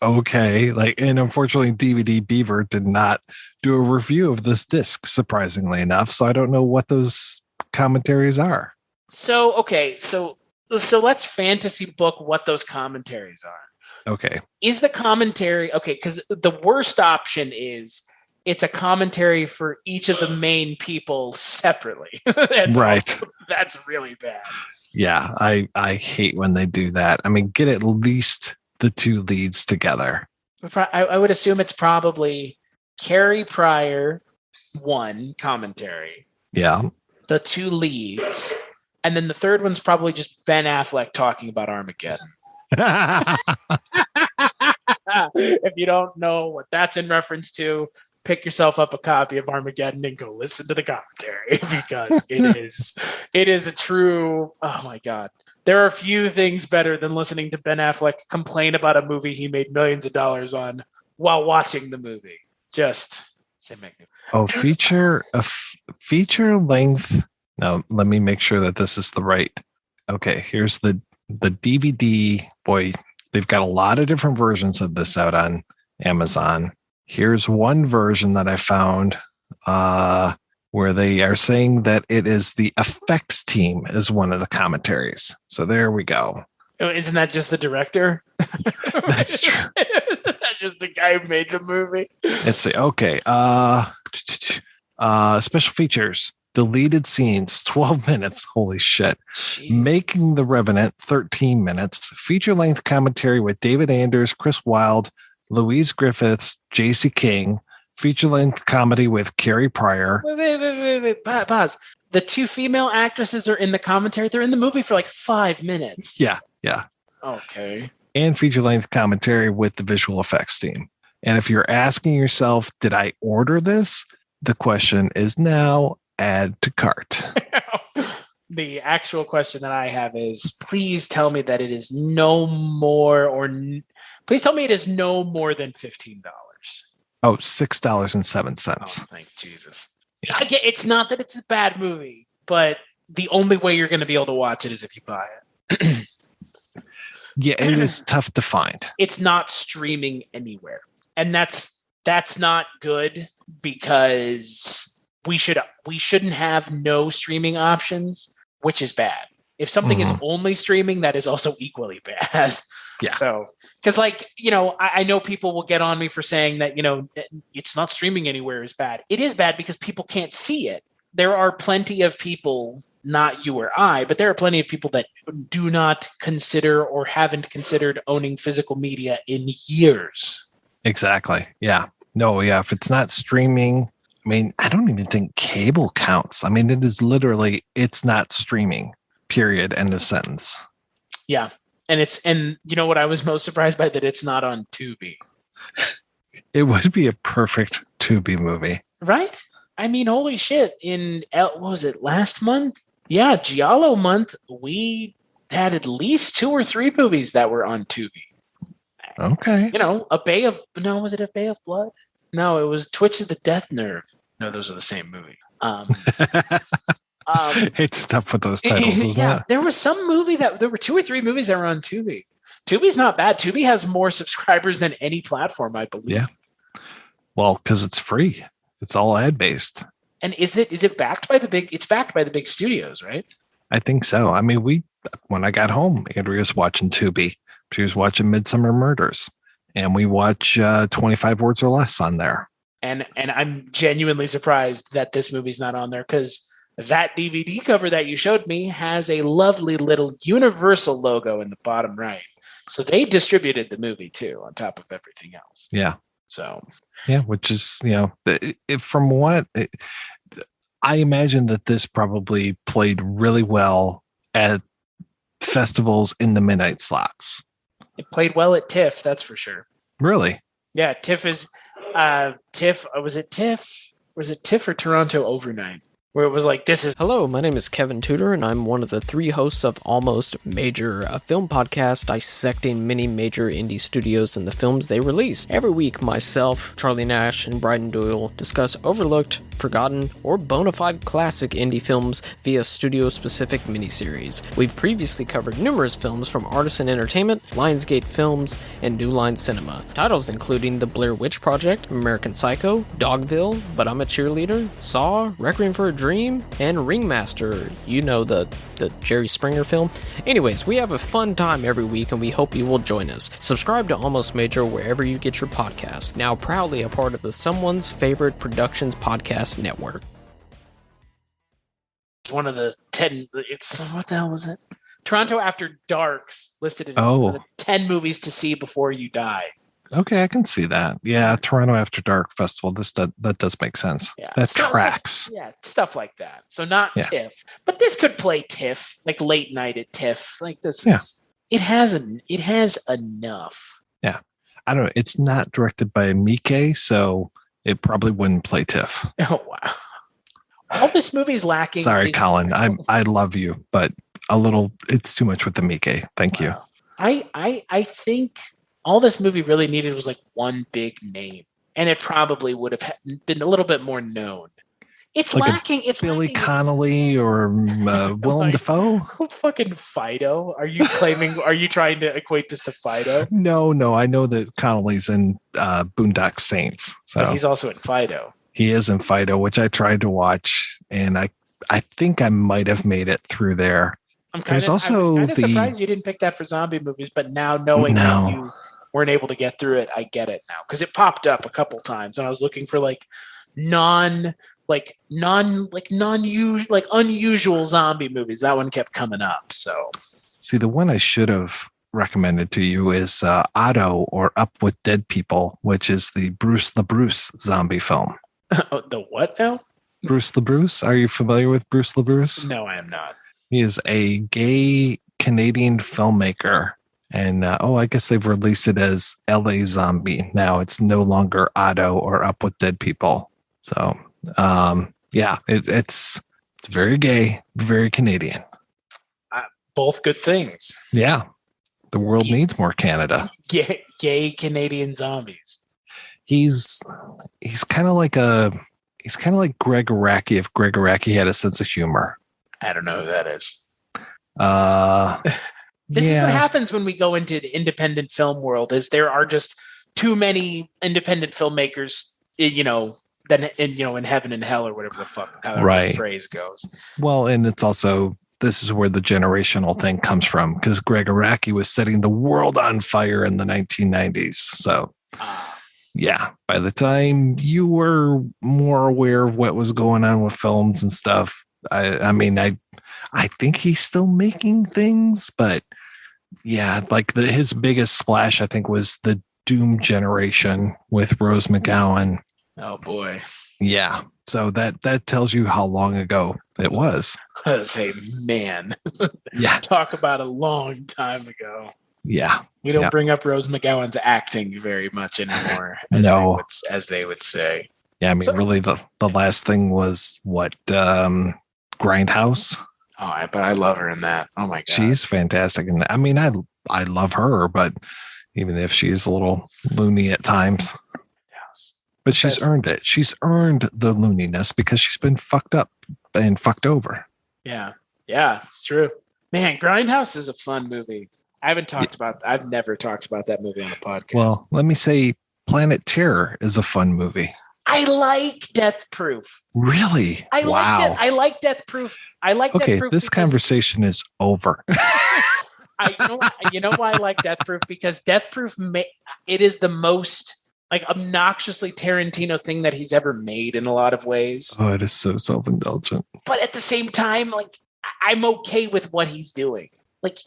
okay. And unfortunately, DVD Beaver did not do a review of this disc, surprisingly enough. So I don't know what those commentaries are. So, okay. So let's fantasy book what those commentaries are. Okay. Is the commentary, okay, because the worst option is it's a commentary for each of the main people separately. That's really bad. Yeah, I hate when they do that. Get at least the 2 leads together. I would assume it's probably Kerry Prior, 1 commentary. Yeah. The 2 leads. And then the third one's probably just Ben Affleck talking about Armageddon. If you don't know what that's in reference to, pick yourself up a copy of Armageddon and go listen to the commentary because it is a true, oh my God. There are few things better than listening to Ben Affleck complain about a movie he made millions of dollars on while watching the movie. Just say Magnificent. Oh, feature length. Now, let me make sure that this is the right. Okay, here's the DVD. Boy, they've got a lot of different versions of this out on Amazon. Here's one version that I found where they are saying that it is the effects team is one of the commentaries. So there we go. Oh, isn't that just the director? That's true. That's just the guy who made the movie. Let's see. Okay. Special features. Deleted scenes, 12 minutes. Holy shit. Jeez. Making the Revenant, 13 minutes. Feature-length commentary with David Anders, Chris Wylde, Louise Griffiths, J.C. King. Feature-length comedy with Kerry Prior. Wait. Pause. The 2 female actresses are in the commentary. They're in the movie for 5 minutes. Yeah. Okay. And feature-length commentary with the visual effects team. And if you're asking yourself, did I order this? The question is now add to cart. The actual question that I have is, please tell me that it is no more than $15. Oh, $6.07. Oh, thank Jesus. Yeah. Again, it's not that it's a bad movie, but the only way you're going to be able to watch it is if you buy it. Yeah, it is tough to find. It's not streaming anywhere. And that's not good, because we shouldn't have no streaming options, which is bad. If something is only streaming, that is also equally bad. Yeah. So, because I know people will get on me for saying that, it's not streaming anywhere is bad. It is bad because people can't see it. There are plenty of people, not you or I, but there are plenty of people that do not consider or haven't considered owning physical media in years. Exactly. Yeah. No, yeah. If it's not streaming, I mean, I don't even think cable counts. I mean, it is literally, it's not streaming, period. End of sentence. Yeah. And you know what I was most surprised by? That it's not on Tubi. It would be a perfect Tubi movie. Right? I mean, holy shit. What was it, last month? Yeah, Giallo month, we had at least 2 or 3 movies that were on Tubi. Okay. Was it A Bay of Blood? No, it was Twitch of the Death Nerve. No, those are the same movie. It's tough with those titles, isn't it? There was some movie there were 2 or 3 movies that were on Tubi. Tubi's not bad. Tubi has more subscribers than any platform, I believe. Yeah. Well, because it's free. It's all ad-based. And is it backed by it's backed by the big studios, right? I think so. I mean, when I got home, Andrea was watching Tubi. She was watching Midsummer Murders, and we watch 25 Words or Less on there. And I'm genuinely surprised that this movie's not on there, because that DVD cover that you showed me has a lovely little Universal logo in the bottom right. So they distributed the movie too, on top of everything else. Yeah. So. Yeah, which is, from what I imagine that this probably played really well at festivals in the midnight slots. It played well at TIFF, that's for sure. Really? Yeah, TIFF is TIFF. Was it TIFF? Was it TIFF or Toronto Overnight? Where it was like, this is... Hello, my name is Kevin Tudor, and I'm one of the 3 hosts of Almost Major, a film podcast dissecting many major indie studios and the films they release. Every week, myself, Charlie Nash, and Bryden Doyle discuss overlooked, forgotten, or bona fide classic indie films via studio-specific miniseries. We've previously covered numerous films from Artisan Entertainment, Lionsgate Films, and New Line Cinema. Titles including The Blair Witch Project, American Psycho, Dogville, But I'm a Cheerleader, Saw, Requiem for a Dream, and Ringmaster, the Jerry Springer film. Anyways, we have a fun time every week, and we hope you will join us. Subscribe to Almost Major wherever you get your podcasts. Now proudly a part of the Someone's Favorite Productions podcast network. It's one of the 10. What the hell was it? Toronto After Dark's listed in 10 movies to see before you die. Okay, I can see that. Yeah, Toronto After Dark Festival. That does make sense. Yeah, that tracks. Stuff like that. So not TIFF, but this could play TIFF, like late night at TIFF. Like this. Yeah. It has enough. Yeah, I don't know. It's not directed by Mike, so it probably wouldn't play TIFF. Oh wow! All this movie's lacking. Sorry, Colin. I love you, but a little. It's too much with the Mike. Thank you. I think. All this movie really needed was like one big name, and it probably would have been a little bit more known. It's like lacking. It's Billy Connolly or Willem Dafoe. Fucking Fido. Are you claiming? Are you trying to equate this to Fido? No. I know that Connolly's in Boondock Saints, so but he's also in Fido. He is in Fido, which I tried to watch, and I think I might have made it through there. I was kind of surprised you didn't pick that for zombie movies, but now knowing that you weren't able to get through it, I get it now, because it popped up a couple times and I was looking for unusual zombie movies. That one kept coming up. So see, the one I should have recommended to you is Otto or Up with Dead People, which is the Bruce the Bruce zombie film. The what now? Bruce the Bruce. Are you familiar with Bruce the Bruce? No, I am not. He is a gay Canadian filmmaker. And, I guess they've released it as LA Zombie. Now it's no longer Otto or Up with Dead People. So, it's very gay, very Canadian. Both good things. Yeah. The world needs more Canada. Gay Canadian zombies. He's kind of like Greg Araki if Greg Araki had a sense of humor. I don't know who that is. This is what happens when we go into the independent film world. Is there are just too many independent filmmakers, in heaven and hell or whatever the fuck how that phrase goes. Well, and it's also this is where the generational thing comes from because Greg Araki was setting the world on fire in the 1990s. So. Yeah, by the time you were more aware of what was going on with films and stuff, I think he's still making things, but yeah, like his biggest splash, I think, was the Doom Generation with Rose McGowan. Oh boy. Yeah. So that tells you how long ago it was. I say, man. Yeah. Talk about a long time ago. Yeah. We don't bring up Rose McGowan's acting very much anymore, as they would say. Yeah, I mean, really, the last thing was what Grindhouse. Oh, but I love her in that. Oh my god, she's fantastic, and I mean, I love her, but even if she's a little loony at times, but she's earned it. She's earned the looniness because she's been fucked up and fucked over. Yeah, it's true. Man, Grindhouse is a fun movie. I've never talked about that movie on the podcast. Well, let me say Planet Terror is a fun movie. I like Death Proof. Really? I like Death Proof. Okay, this conversation is over. You know why I like Death Proof? Because Death Proof, it is the most like obnoxiously Tarantino thing that he's ever made in a lot of ways. Oh, it is so self-indulgent. But at the same time, like I'm okay with what he's doing. Like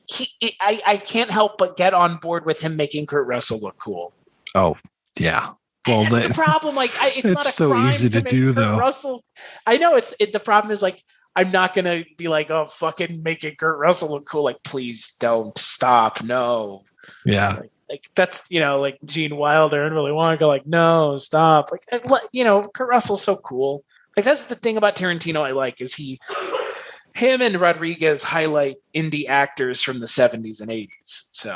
I can't help but get on board with him making Kurt Russell look cool. Oh yeah, well that's the problem. Like it's not a so crime easy to do Kurt though. Russell, I know the problem is like I'm not gonna be like, oh fucking making Kurt Russell look cool. Like please don't stop. No. Yeah. Like that's like Gene Wilder and Willy Wonka. Like no, stop. Like Kurt Russell's so cool. Like that's the thing about Tarantino I like is him and Rodriguez highlight indie actors from the 70s and 80s. So,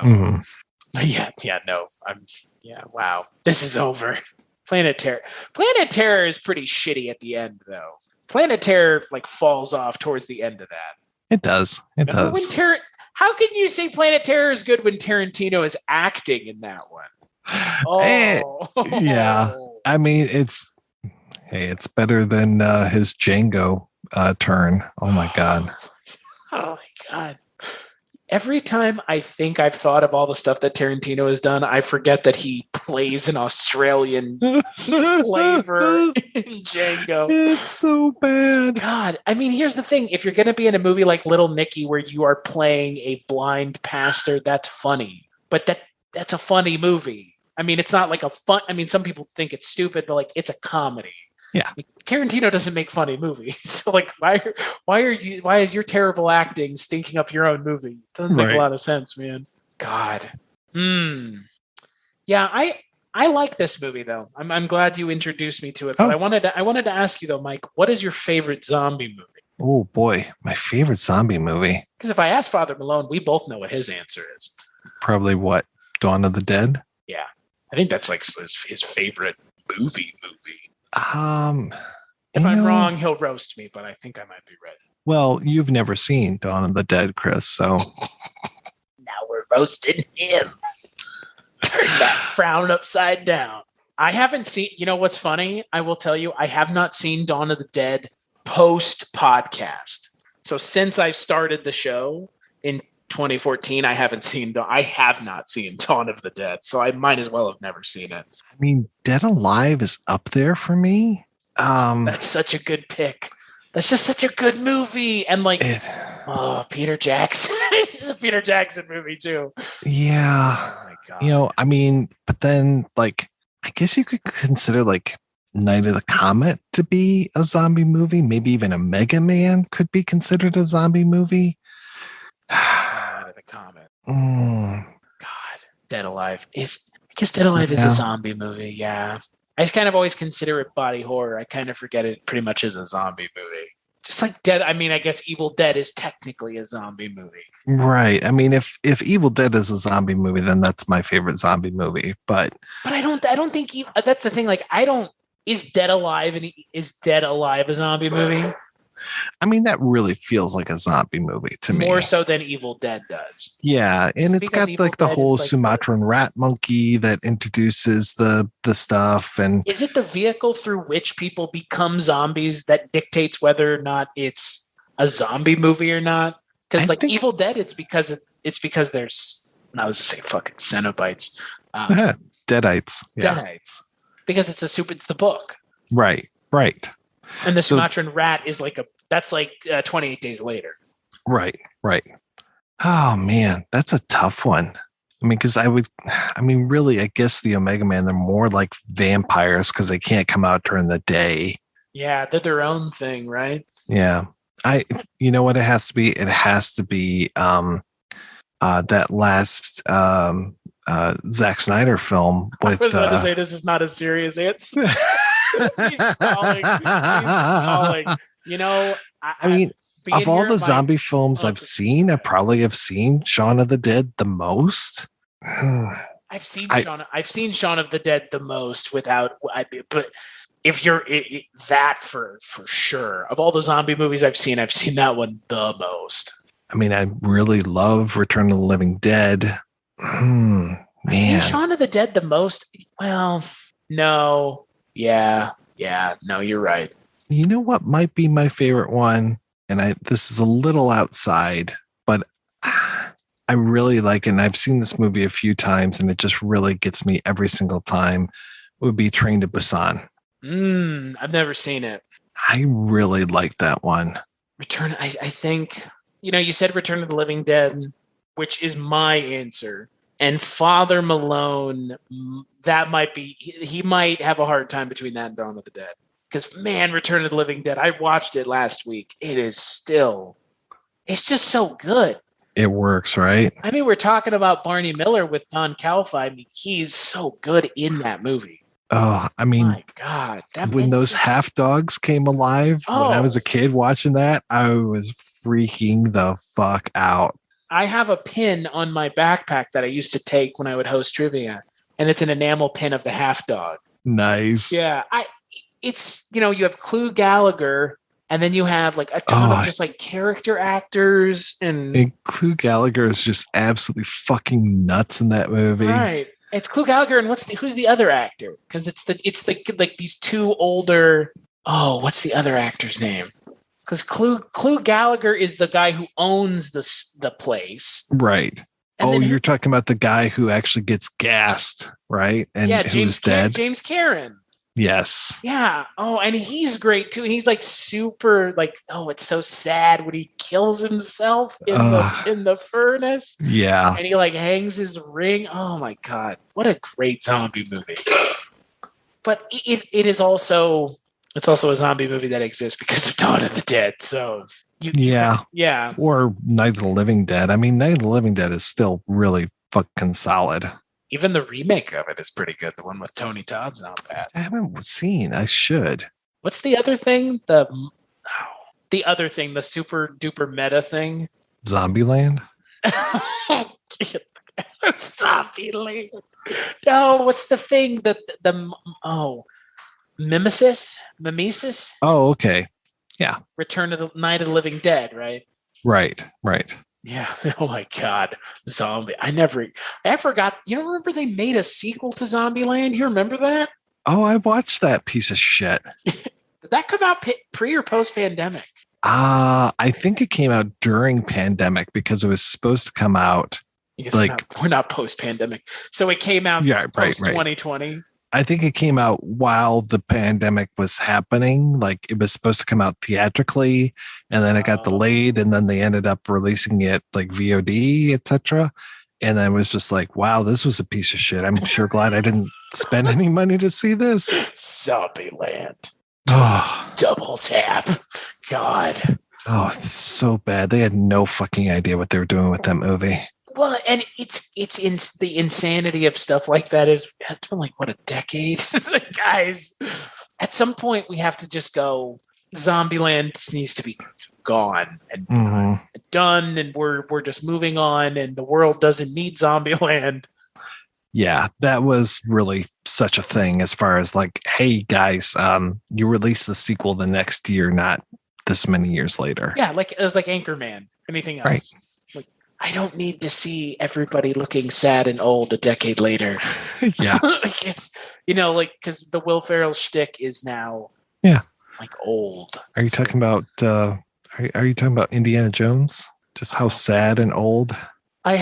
wow. This is over. Planet Terror. Planet Terror is pretty shitty at the end, though. Planet Terror, falls off towards the end of that. It does. It does. How can you say Planet Terror is good when Tarantino is acting in that one? Oh. Yeah. I mean, it's better than his Django turn. Oh my god. Oh my god. Every time I think I've thought of all the stuff that Tarantino has done, I forget that he plays an Australian slaver in Django. It's so bad. God, I mean, here's the thing. If you're going to be in a movie like Little Nicky where you are playing a blind pastor, that's funny. But that's a funny movie. I mean, it's not like some people think it's stupid, but it's a comedy. Yeah. Tarantino doesn't make funny movies. So why is your terrible acting stinking up your own movie? It doesn't make a lot of sense, man. God. Yeah, I like this movie though. I'm glad you introduced me to it. But I wanted to ask you though, Mike, what is your favorite zombie movie? Oh boy, my favorite zombie movie. Because if I ask Father Malone, we both know what his answer is. Probably what? Dawn of the Dead? Yeah. I think that's his favorite movie. If I'm wrong, he'll roast me, but I think I might be right. Well, you've never seen Dawn of the Dead, Chris, so now we're roasting him. Turn that frown upside down. I haven't seen, what's funny? I will tell you, I have not seen Dawn of the Dead post podcast. So since I started the show in 2014, I have not seen Dawn of the Dead. So I might as well have never seen it. I mean, Dead Alive is up there for me. That's such a good pick. That's just such a good movie. And Peter Jackson. It's a Peter Jackson movie too. Yeah. Oh my God. I mean, but then I guess you could consider Night of the Comet to be a zombie movie. Maybe even a Mega Man could be considered a zombie movie. Night of the Comet. God. Dead Alive is a zombie movie. Yeah. I just kind of always consider it body horror. I kind of forget it pretty much is a zombie movie. Just like Dead. I mean, I guess Evil Dead is technically a zombie movie. Right. I mean, if Evil Dead is a zombie movie, then that's my favorite zombie movie. But I don't think that's the thing. Like, is Dead Alive a zombie movie? I mean, that really feels like a zombie movie to me. More so than Evil Dead does. Yeah, and it's got like the whole Sumatran rat monkey that introduces the stuff. And is it the vehicle through which people become zombies that dictates whether or not it's a zombie movie or not? Because like Evil Dead, it's because there's, I was to say fucking Cenobites, Deadites, yeah. Deadites, because it's the book, right. And the Sumatran rat is that's 28 Days Later. Right. Oh man, that's a tough one. I mean, because really, I guess the Omega Man, they're more like vampires because they can't come out during the day. Yeah, they're their own thing, right? Yeah. You know what it has to be? It has to be that last Zack Snyder film with. I was about to say this is not a serious answer. He's stalling. You know, I mean, of all the zombie films I've seen, I probably have seen Shaun of the Dead the most. I've seen Shaun of the Dead the most but if you're that for sure, of all the zombie movies I've seen that one the most. I mean, I really love Return of the Living Dead. Man, I've seen Shaun of the Dead the most. Well, no. Yeah, no, you're right. You know what might be my favorite one? And this is a little outside, but I really like it. And I've seen this movie a few times and it just really gets me every single time. It would be Train to Busan. I've never seen it. I really like that one. I think, you said Return of the Living Dead, which is my answer. And Father Malone, that might be, he might have a hard time between that and Dawn of the Dead. Because, man, Return of the Living Dead, I watched it last week. It's just so good. It works, right? I mean, we're talking about Barney Miller with Don Calfa. I mean, he's so good in that movie. Oh, I mean, my God. When those half dogs came alive, when I was a kid watching that, I was freaking the fuck out. I have a pin on my backpack that I used to take when I would host trivia, and it's an enamel pin of the half dog. Nice. Yeah. It's, you have Clu Gallagher, and then you have like a ton of just like character actors. And Clu Gallagher is just absolutely fucking nuts in that movie. Right. It's Clu Gallagher, and who's the other actor? Because it's like these two older. Oh, what's the other actor's name? Because Clu Gallagher is the guy who owns the place, right? And you're talking about the guy who actually gets gassed, right? And who's dead? James Cameron. Yes. Yeah. Oh, and he's great too. He's like super it's so sad when he kills himself in the furnace. Yeah. And he like hangs his ring. Oh my God. What a great zombie movie. But it is also, it's also a zombie movie that exists because of Dawn of the Dead. So yeah. Or Night of the Living Dead. I mean, Night of the Living Dead is still really fucking solid. Even the remake of it is pretty good. The one with Tony Todd's not bad. I haven't seen. I should. What's the other thing? The super duper meta thing. Zombieland. Zombieland. No, what's the thing? Mimesis. Oh, okay. Yeah. Return of the Night of the Living Dead. Right. Right. Yeah. Oh my God. Zombie. I forgot. Remember they made a sequel to Zombieland? You remember that? Oh, I watched that piece of shit. Did that come out pre or post pandemic? I think it came out during pandemic because it was supposed to come out. We're not post pandemic. So it came out post 2020. I think it came out while the pandemic was happening. Like it was supposed to come out theatrically, and then it got delayed, and then they ended up releasing it like VOD, etc. And then it was just like, wow, this was a piece of shit. I'm sure glad I didn't spend any money to see this. Zombieland. Oh, double tap. God. Oh, it's so bad. They had no fucking idea what they were doing with that movie. Well, and it's the insanity of stuff like that it's been like, what, a decade? Guys, at some point we have to just go, Zombieland needs to be gone and Mhm. done, and we're just moving on, and the world doesn't need Zombieland. Yeah, that was really such a thing as far as like, hey guys, you release the sequel the next year, not this many years later. Yeah, like it was like Anchorman. Anything else? Right. Like, I don't need to see everybody looking sad and old a decade later. Yeah. Like it's because the Will Ferrell shtick is now like old. Are you talking about are you talking about Indiana Jones? Just how sad and old? I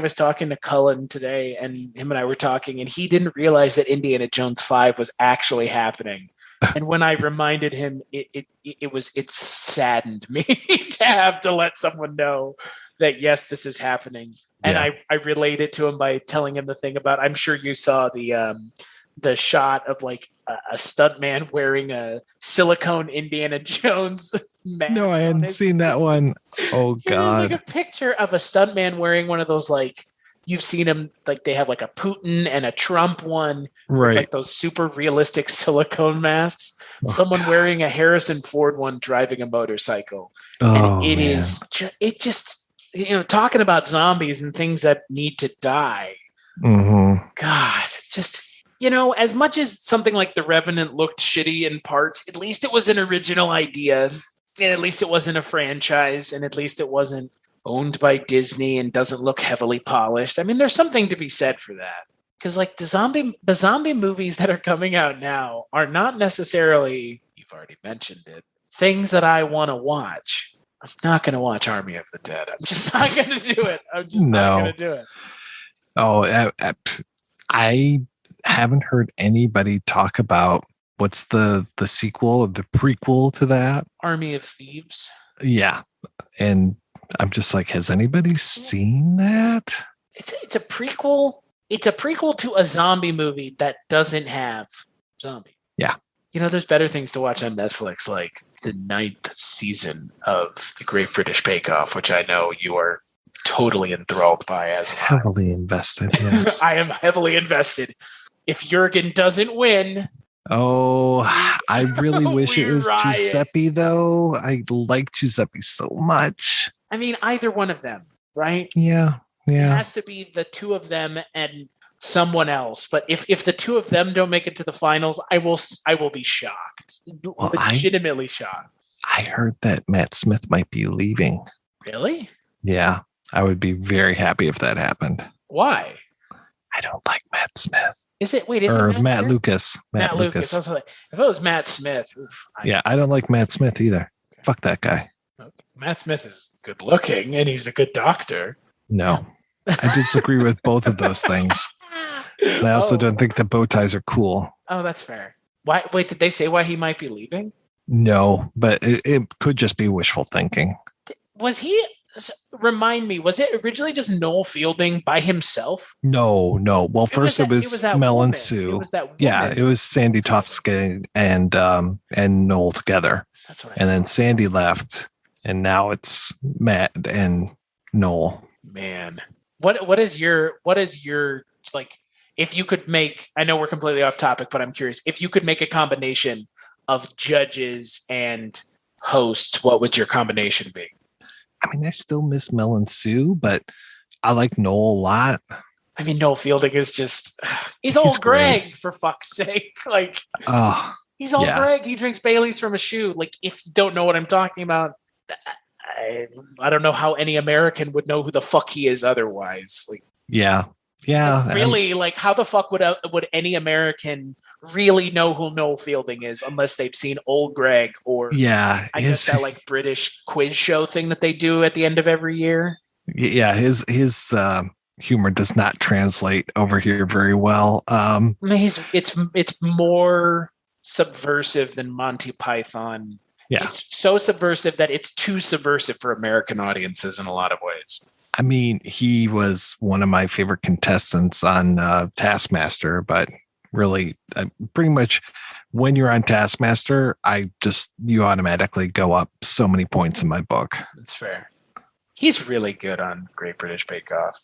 was talking to Cullen today, and him and I were talking, and he didn't realize that Indiana Jones 5 was actually happening. And when I reminded him, it saddened me to have to let someone know that yes, this is happening. And I relayed it to him by telling him the thing about, I'm sure you saw the shot of like a stuntman wearing a silicone Indiana Jones mask. No, I hadn't seen that one. Oh God. There's like a picture of a stuntman wearing one of those, like, you've seen them, like they have like a Putin and a Trump one. Right. It's like those super realistic silicone masks. Someone wearing a Harrison Ford one driving a motorcycle. And it is just talking about zombies and things that need to die. Mm-hmm. God, just as much as something like The Revenant looked shitty in parts, at least it was an original idea, and at least it wasn't a franchise, and at least it wasn't owned by Disney and doesn't look heavily polished. I mean, there's something to be said for that. Because like the zombie movies that are coming out now are not necessarily, you've already mentioned it, things that I want to watch. I'm not going to watch Army of the Dead. I'm just not going to do it. I'm just not going to do it. Oh, I haven't heard anybody talk about what's the sequel or the prequel to that. Army of Thieves. Yeah. And I'm just like, has anybody seen that? It's a prequel. It's a prequel to a zombie movie that doesn't have zombie. Yeah. There's better things to watch on Netflix, like the 9th season of The Great British Bake Off, which I know you are totally enthralled by as well. Heavily invested, yes. I am heavily invested. If Jurgen doesn't win... Oh, I really wish it was riot. Giuseppe, though. I like Giuseppe so much. I mean, either one of them, right? Yeah. It has to be the two of them and someone else. But if the two of them don't make it to the finals, I will be shocked. Well, legitimately shocked. I heard that Matt Smith might be leaving. Really? Yeah. I would be very happy if that happened. Why? I don't like Matt Smith. Is it Matt Lucas? Matt Lucas. If it was Matt Smith. I don't like Matt Smith either. Fuck that guy. Okay. Matt Smith is good looking and he's a good doctor. No, I disagree with both of those things. And I also don't think the bow ties are cool. Oh, that's fair. Why? Wait, did they say why he might be leaving? No, but it could just be wishful thinking. Was he? Remind me, was it originally just Noel Fielding by himself? No. Well, first it was Mel and Sue. Yeah, it was Sandy Topsky and Noel together. That's right. And then Sandy left, and now it's Matt and Noel. Man, what is your like? If you could make, I know we're completely off topic, but I'm curious. If you could make a combination of judges and hosts, what would your combination be? I mean, I still miss Mel and Sue, but I like Noel a lot. I mean, Noel Fielding is just, he's old Greg, for fuck's sake. Like, he's old Greg. He drinks Baileys from a shoe. Like, if you don't know what I'm talking about, I don't know how any American would know who the fuck he is otherwise. Like, yeah. Like, really, like, how the fuck would any American really know who Noel Fielding is unless they've seen Old Greg or I guess that like British quiz show thing that they do at the end of every year. Yeah, his humor does not translate over here very well. It's more subversive than Monty Python. Yeah. It's so subversive that it's too subversive for American audiences in a lot of ways. I mean, he was one of my favorite contestants on Taskmaster, but really, pretty much when you're on Taskmaster, you automatically go up so many points in my book. That's fair. He's really good on Great British Bake Off.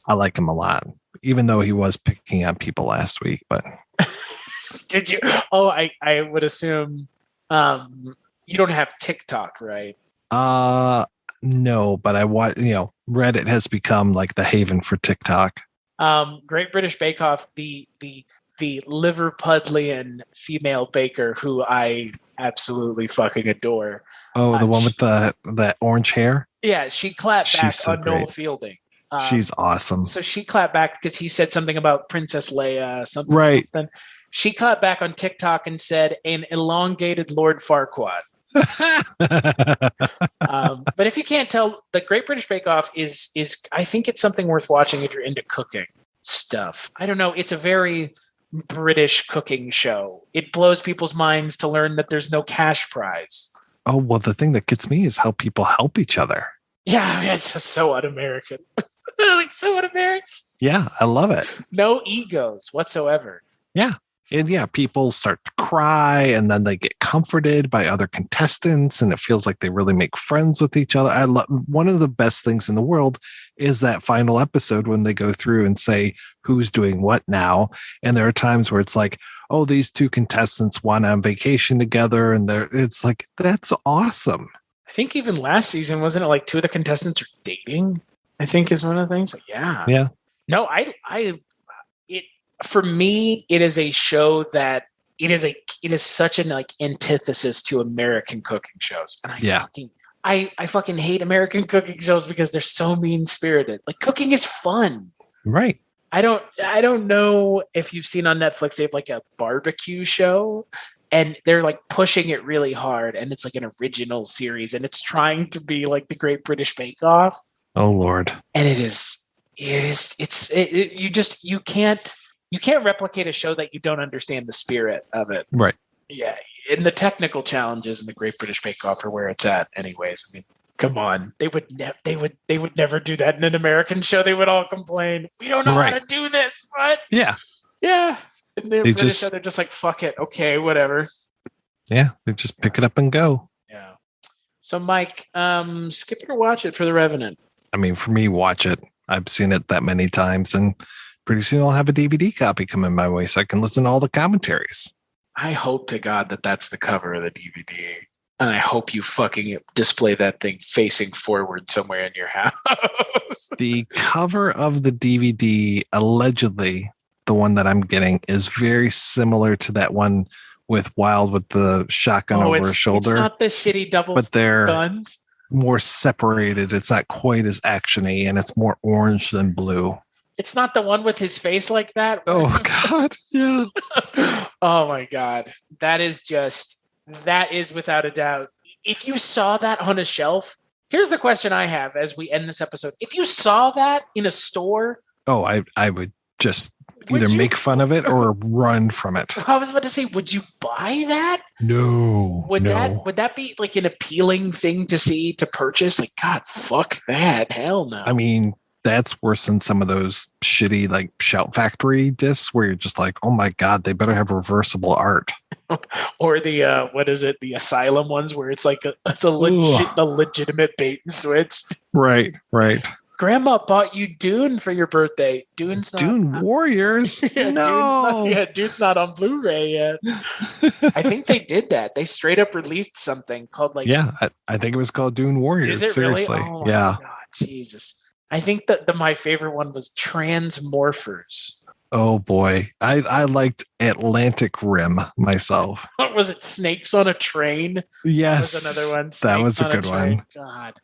I like him a lot, even though he was picking on people last week. But Did you? Oh, I would assume you don't have TikTok, right? No, but Reddit has become like the haven for TikTok. Great British Bake Off, the Liverpudlian female baker who I absolutely fucking adore. Oh, the one with that orange hair? Yeah, she clapped back so on Noel great. Fielding. She's awesome. So she clapped back because he said something about Princess Leia, something. She clapped back on TikTok and said, "An elongated Lord Farquaad." But if you can't tell, the Great British Bake Off is I think it's something worth watching if you're into cooking stuff. I don't know. It's a very British cooking show. It blows people's minds to learn that there's no cash prize. Oh, well, the thing that gets me is how people help each other. Yeah, it's just so un-American. Like so un-American. Yeah, I love it. No egos whatsoever. Yeah. And yeah, people start to cry and then they get comforted by other contestants and it feels like they really make friends with each other. I love one of the best things in the world is that final episode when they go through and say who's doing what now. And there are times where it's like, oh, these two contestants went on vacation together and it's like, that's awesome. I think even last season, wasn't it like two of the contestants are dating? I think is one of the things. Like, yeah. Yeah. No, for me, it is a show that it is such an like antithesis to American cooking shows. And I fucking hate American cooking shows because they're so mean spirited. Like cooking is fun. Right. I don't know if you've seen on Netflix, they have like a barbecue show and they're like pushing it really hard. And it's like an original series and it's trying to be like the Great British Bake Off. Oh Lord. And you can't replicate a show that you don't understand the spirit of it. Right. Yeah. And the technical challenges in the Great British Bake Off are where it's at anyways. I mean, come on. They would never do that in an American show. They would all complain. We don't know how to do this. What? Yeah. Yeah. And the British show, they're just like, fuck it. Okay, whatever. Yeah. They just pick it up and go. Yeah. So Mike, skip it or watch it for The Revenant? I mean, for me, watch it. I've seen it that many times and pretty soon I'll have a DVD copy coming my way so I can listen to all the commentaries. I hope to God that that's the cover of the DVD. And I hope you fucking display that thing facing forward somewhere in your house. The cover of the DVD, allegedly, the one that I'm getting, is very similar to that one with Wylde with the shotgun over his shoulder. It's not the shitty double but they're guns. More separated. It's not quite as actiony and it's more orange than blue. It's not the one with his face like that. Oh God. Yeah. Oh my God. That is without a doubt. If you saw that on a shelf, here's the question I have as we end this episode. If you saw that in a store. Oh, I would just either make fun of it or run from it. I was about to say, would you buy that? No. Would that be like an appealing thing to purchase? Like, God, fuck that. Hell no. I mean, that's worse than some of those shitty like Shout Factory discs where you're just like, oh my God, they better have reversible art. Or the what is it? The Asylum ones where it's like the legitimate bait and switch. Right. Grandma bought you Dune for your birthday. Dune Warriors. No. Dune's not on Blu-ray yet. I think they did that. They straight up released something called like. Yeah, I think it was called Dune Warriors. Is it Seriously. Really? Oh yeah. God, Jesus. I think that my favorite one was Transmorphers. Oh boy, I liked Atlantic Rim myself. What was it? Snakes on a Train. Yes, that was another one. That was a good one. God,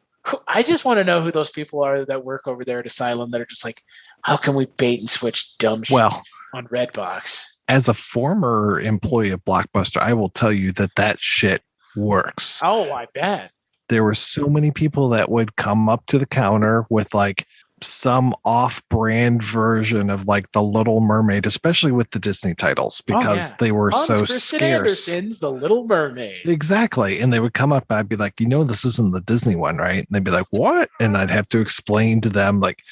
I just want to know who those people are that work over there at Asylum that are just like, how can we bait and switch dumb shit on Redbox? As a former employee of Blockbuster, I will tell you that shit works. Oh, I bet. There were so many people that would come up to the counter with like some off-brand version of like The Little Mermaid, especially with the Disney titles, because they were so scarce. Anderson's The Little Mermaid. Exactly. And they would come up and I'd be like, this isn't the Disney one, right? And they'd be like, what? And I'd have to explain to them like,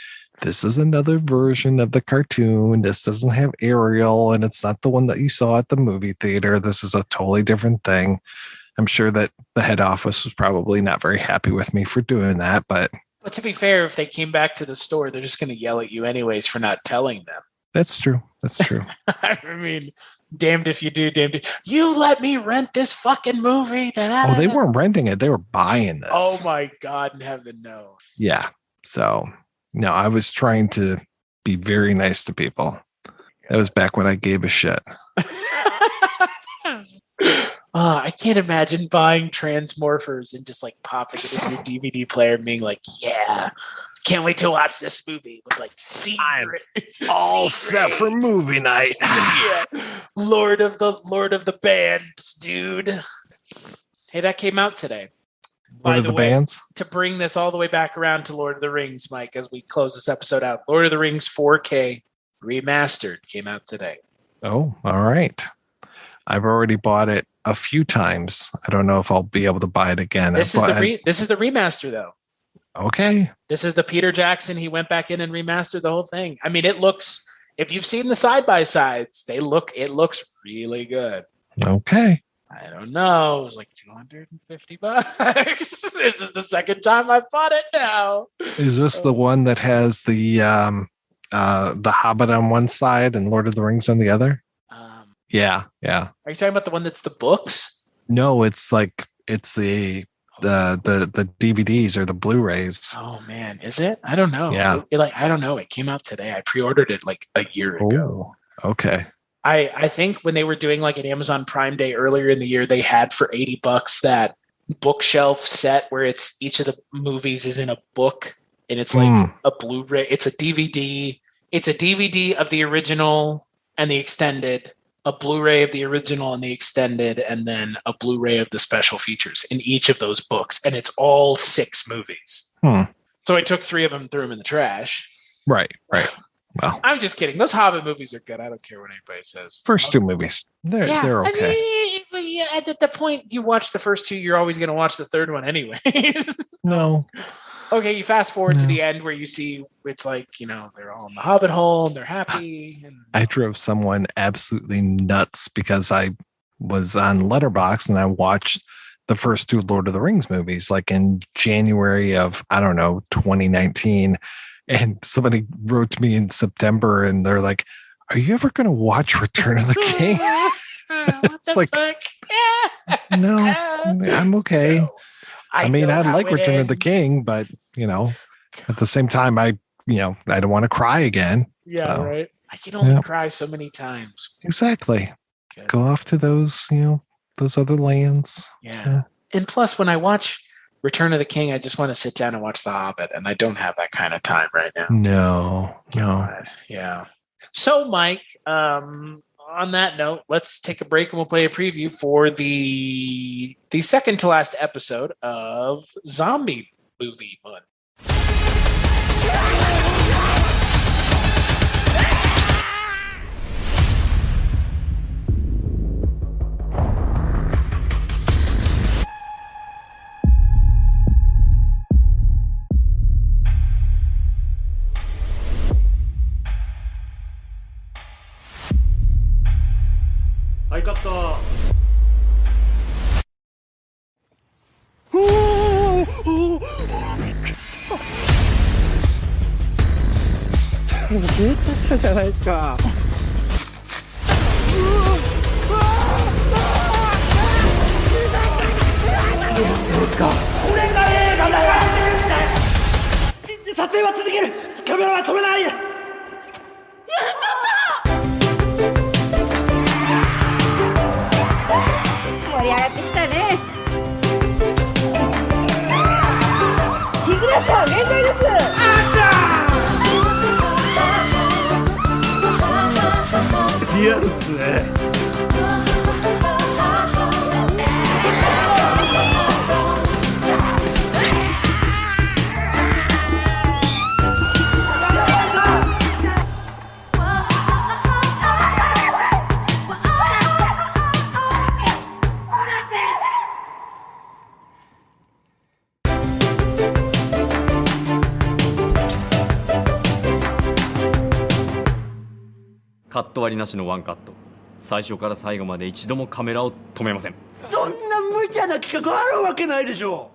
this is another version of the cartoon. This doesn't have Ariel and it's not the one that you saw at the movie theater. This is a totally different thing. I'm sure that the head office was probably not very happy with me for doing that, but to be fair, if they came back to the store, they're just going to yell at you anyways for not telling them. That's true. I mean, damned if you do, damned if you let me rent this fucking movie. Oh, they weren't renting it. They were buying this. Oh my God in heaven, no. Yeah. So, no, I was trying to be very nice to people. That was back when I gave a shit. I can't imagine buying Transmorphers and just like popping it in your DVD player and being like, yeah, can't wait to watch this movie with like secret. I'm all set for movie night. Yeah. Lord of the Bands, dude. Hey, that came out today. What are the bands? To bring this all the way back around to Lord of the Rings, Mike, as we close this episode out, Lord of the Rings 4K remastered came out today. Oh, all right. I've already bought it a few times. I don't know if I'll be able to buy it again. This is the remaster, though. Okay. This is the Peter Jackson. He went back in and remastered the whole thing. I mean, it looks. If you've seen the side by sides, it looks really good. Okay. I don't know. It was like $250. This is the second time I bought it now. Is this the one that has the Hobbit on one side and Lord of the Rings on the other? Yeah. Are you talking about the one that's the books? No, it's the DVDs or the Blu-rays. Oh man, is it? I don't know. Yeah. I don't know. It came out today. I pre-ordered it like a year ago. Okay. I think when they were doing like an Amazon Prime Day earlier in the year, they had for $80 that bookshelf set where it's each of the movies is in a book and it's like a Blu-ray. It's a DVD. It's a DVD of the original and the extended, a Blu-ray of the original and the extended, and then a Blu-ray of the special features in each of those books. And it's all 6 movies. So I took 3 of them, threw them in the trash. Right. Well, I'm just kidding. Those Hobbit movies are good. I don't care what anybody says. First 2 movies, they're okay. I mean, at the point you watch the first 2, you're always going to watch the third one anyway. No. Okay, you fast forward to the end where you see it's like, they're all in the Hobbit hole and they're happy. And I drove someone absolutely nuts because I was on Letterboxd and I watched the first 2 Lord of the Rings movies like in January of, 2019. And somebody wrote to me in September and they're like, are you ever going to watch Return of the King? It's like, no, I'm okay. I mean, I like Return of the King, but, at the same time, I don't want to cry again. Yeah, so, right. I can only cry so many times. Exactly. Good. Go off to those, those other lands. Yeah. So. And plus, when I watch Return of the King, I just want to sit down and watch The Hobbit, and I don't have that kind of time right now. No. Yeah. So, Mike, on that note, let's take a break and we'll play a preview for the second to last episode of Zombie Movie Month. I got the.カット割りなしのワンカット。最初から最後まで一度もカメラを止めません。そんな無茶な企画あるわけないでしょ。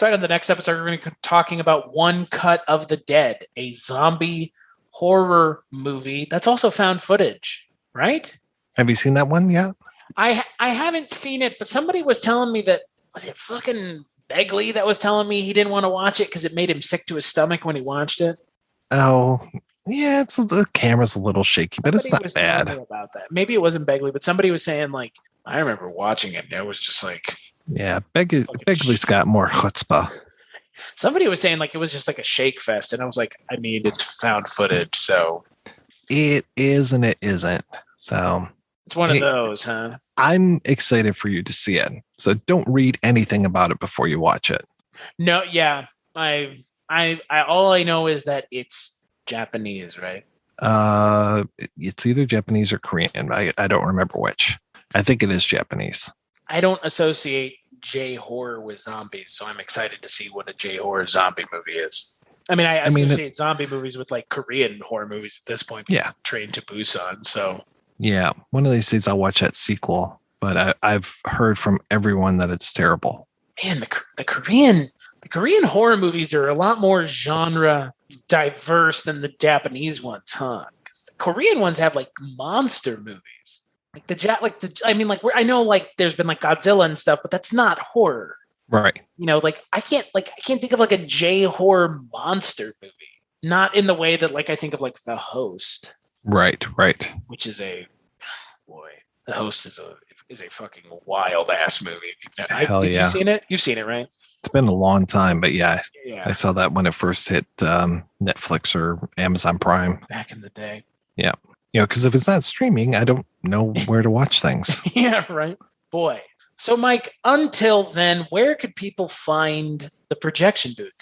So on the next episode, we're going to be talking about One Cut of the Dead, a zombie horror movie that's also found footage. right? Have you seen that one yet? I haven't seen it, but somebody was telling me that, was it fucking Begley that was telling me he didn't want to watch it because it made him sick to his stomach when he watched it? Oh, yeah, the camera's a little shaky, but Somebody it's not bad. telling me about that. Maybe it wasn't Begley, but somebody was saying, like, I remember watching it and it was just like... Yeah, Begley's got more chutzpah. Somebody was saying, like, it was just like a shake fest, and I was like, I mean, it's found footage, so... It is and it isn't, so... It's one of those, huh? I'm excited for you to see it. So don't read anything about it before you watch it. No, yeah. I all I know is that it's Japanese, right? It's either Japanese or Korean. I don't remember which. I think it is Japanese. I don't associate J-horror with zombies, so I'm excited to see what a J-horror zombie movie is. I mean, I associate zombie movies with like Korean horror movies at this point. Yeah. Train to Busan, so... Yeah, one of these days I'll watch that sequel, but I've heard from everyone that it's terrible. Man, the Korean horror movies are a lot more genre diverse than the Japanese ones, huh? Because the Korean ones have like monster movies, I know like there's been like Godzilla and stuff, but that's not horror, right? You know, I can't think of like a J horror monster movie, not in the way that like I think of like The Host. Right. Which is The Host is a fucking wild ass movie. Hell yeah! You've seen it? You've seen it, right? It's been a long time, but yeah, I saw that when it first hit Netflix or Amazon Prime back in the day. Yeah, because if it's not streaming, I don't know where to watch things. Yeah, right. Boy. So, Mike, until then, where could people find the Projection Booth,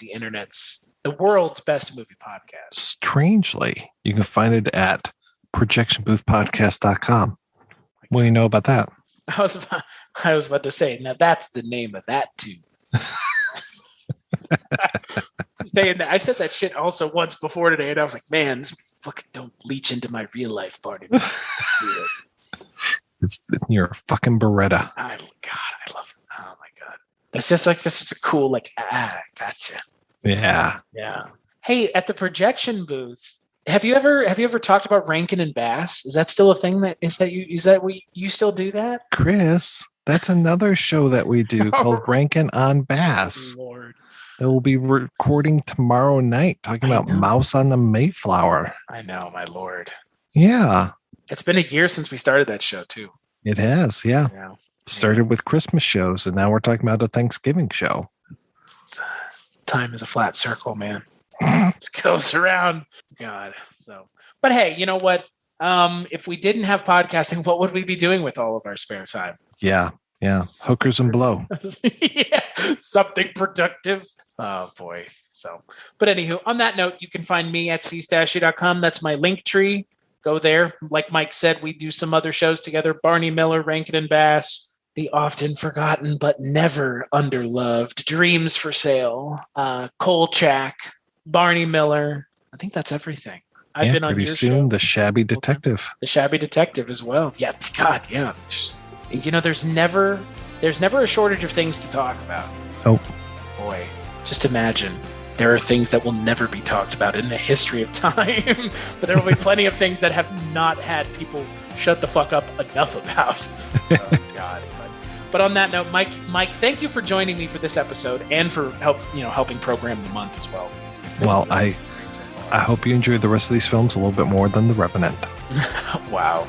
the world's best movie podcast? Strangely, you can find it at projectionboothpodcast.com. What do you know about that? I was about to say, now that's the name of that tube. Saying that, I said that shit also once before today, and I was like, man, this fucking don't leach into my real life party. You're a fucking Beretta. I love it. Oh my God. That's just like such a cool, like, gotcha. Yeah. Yeah. Hey, at the Projection Booth, have you ever talked about Rankin and Bass? Is that still a thing? You still do that? Chris, that's another show that we do called Rankin on Bass. Lord. That we'll be recording tomorrow night, talking about Mouse on the Mayflower. I know, my Lord. Yeah. It's been a year since we started that show, too. It has, yeah. Started with Christmas shows, and now we're talking about a Thanksgiving show. Time is a flat circle, man. It goes around. God. So, but hey, you know what? If we didn't have podcasting, what would we be doing with all of our spare time? Yeah. Hookers and blow. Yeah. Something productive. Oh boy. So, but anywho, on that note, you can find me at cstachiw.com. That's my link tree. Go there. Like Mike said, we do some other shows together. Barney Miller, Rankin and Bass, the often forgotten but never underloved Dreams for Sale, Kolchak, Barney Miller. I think that's everything. I've been on pretty your soon. show. The Shabby Detective. The Shabby Detective as well. Yeah, God, yeah. There's never a shortage of things to talk about. Oh, boy, just imagine there are things that will never be talked about in the history of time, but there will be plenty of things that have not had people shut the fuck up enough about. Oh, God. But on that note, Mike, thank you for joining me for this episode and for helping program the month as well. Well, I hope you enjoy the rest of these films a little bit more than The Revenant. Wow.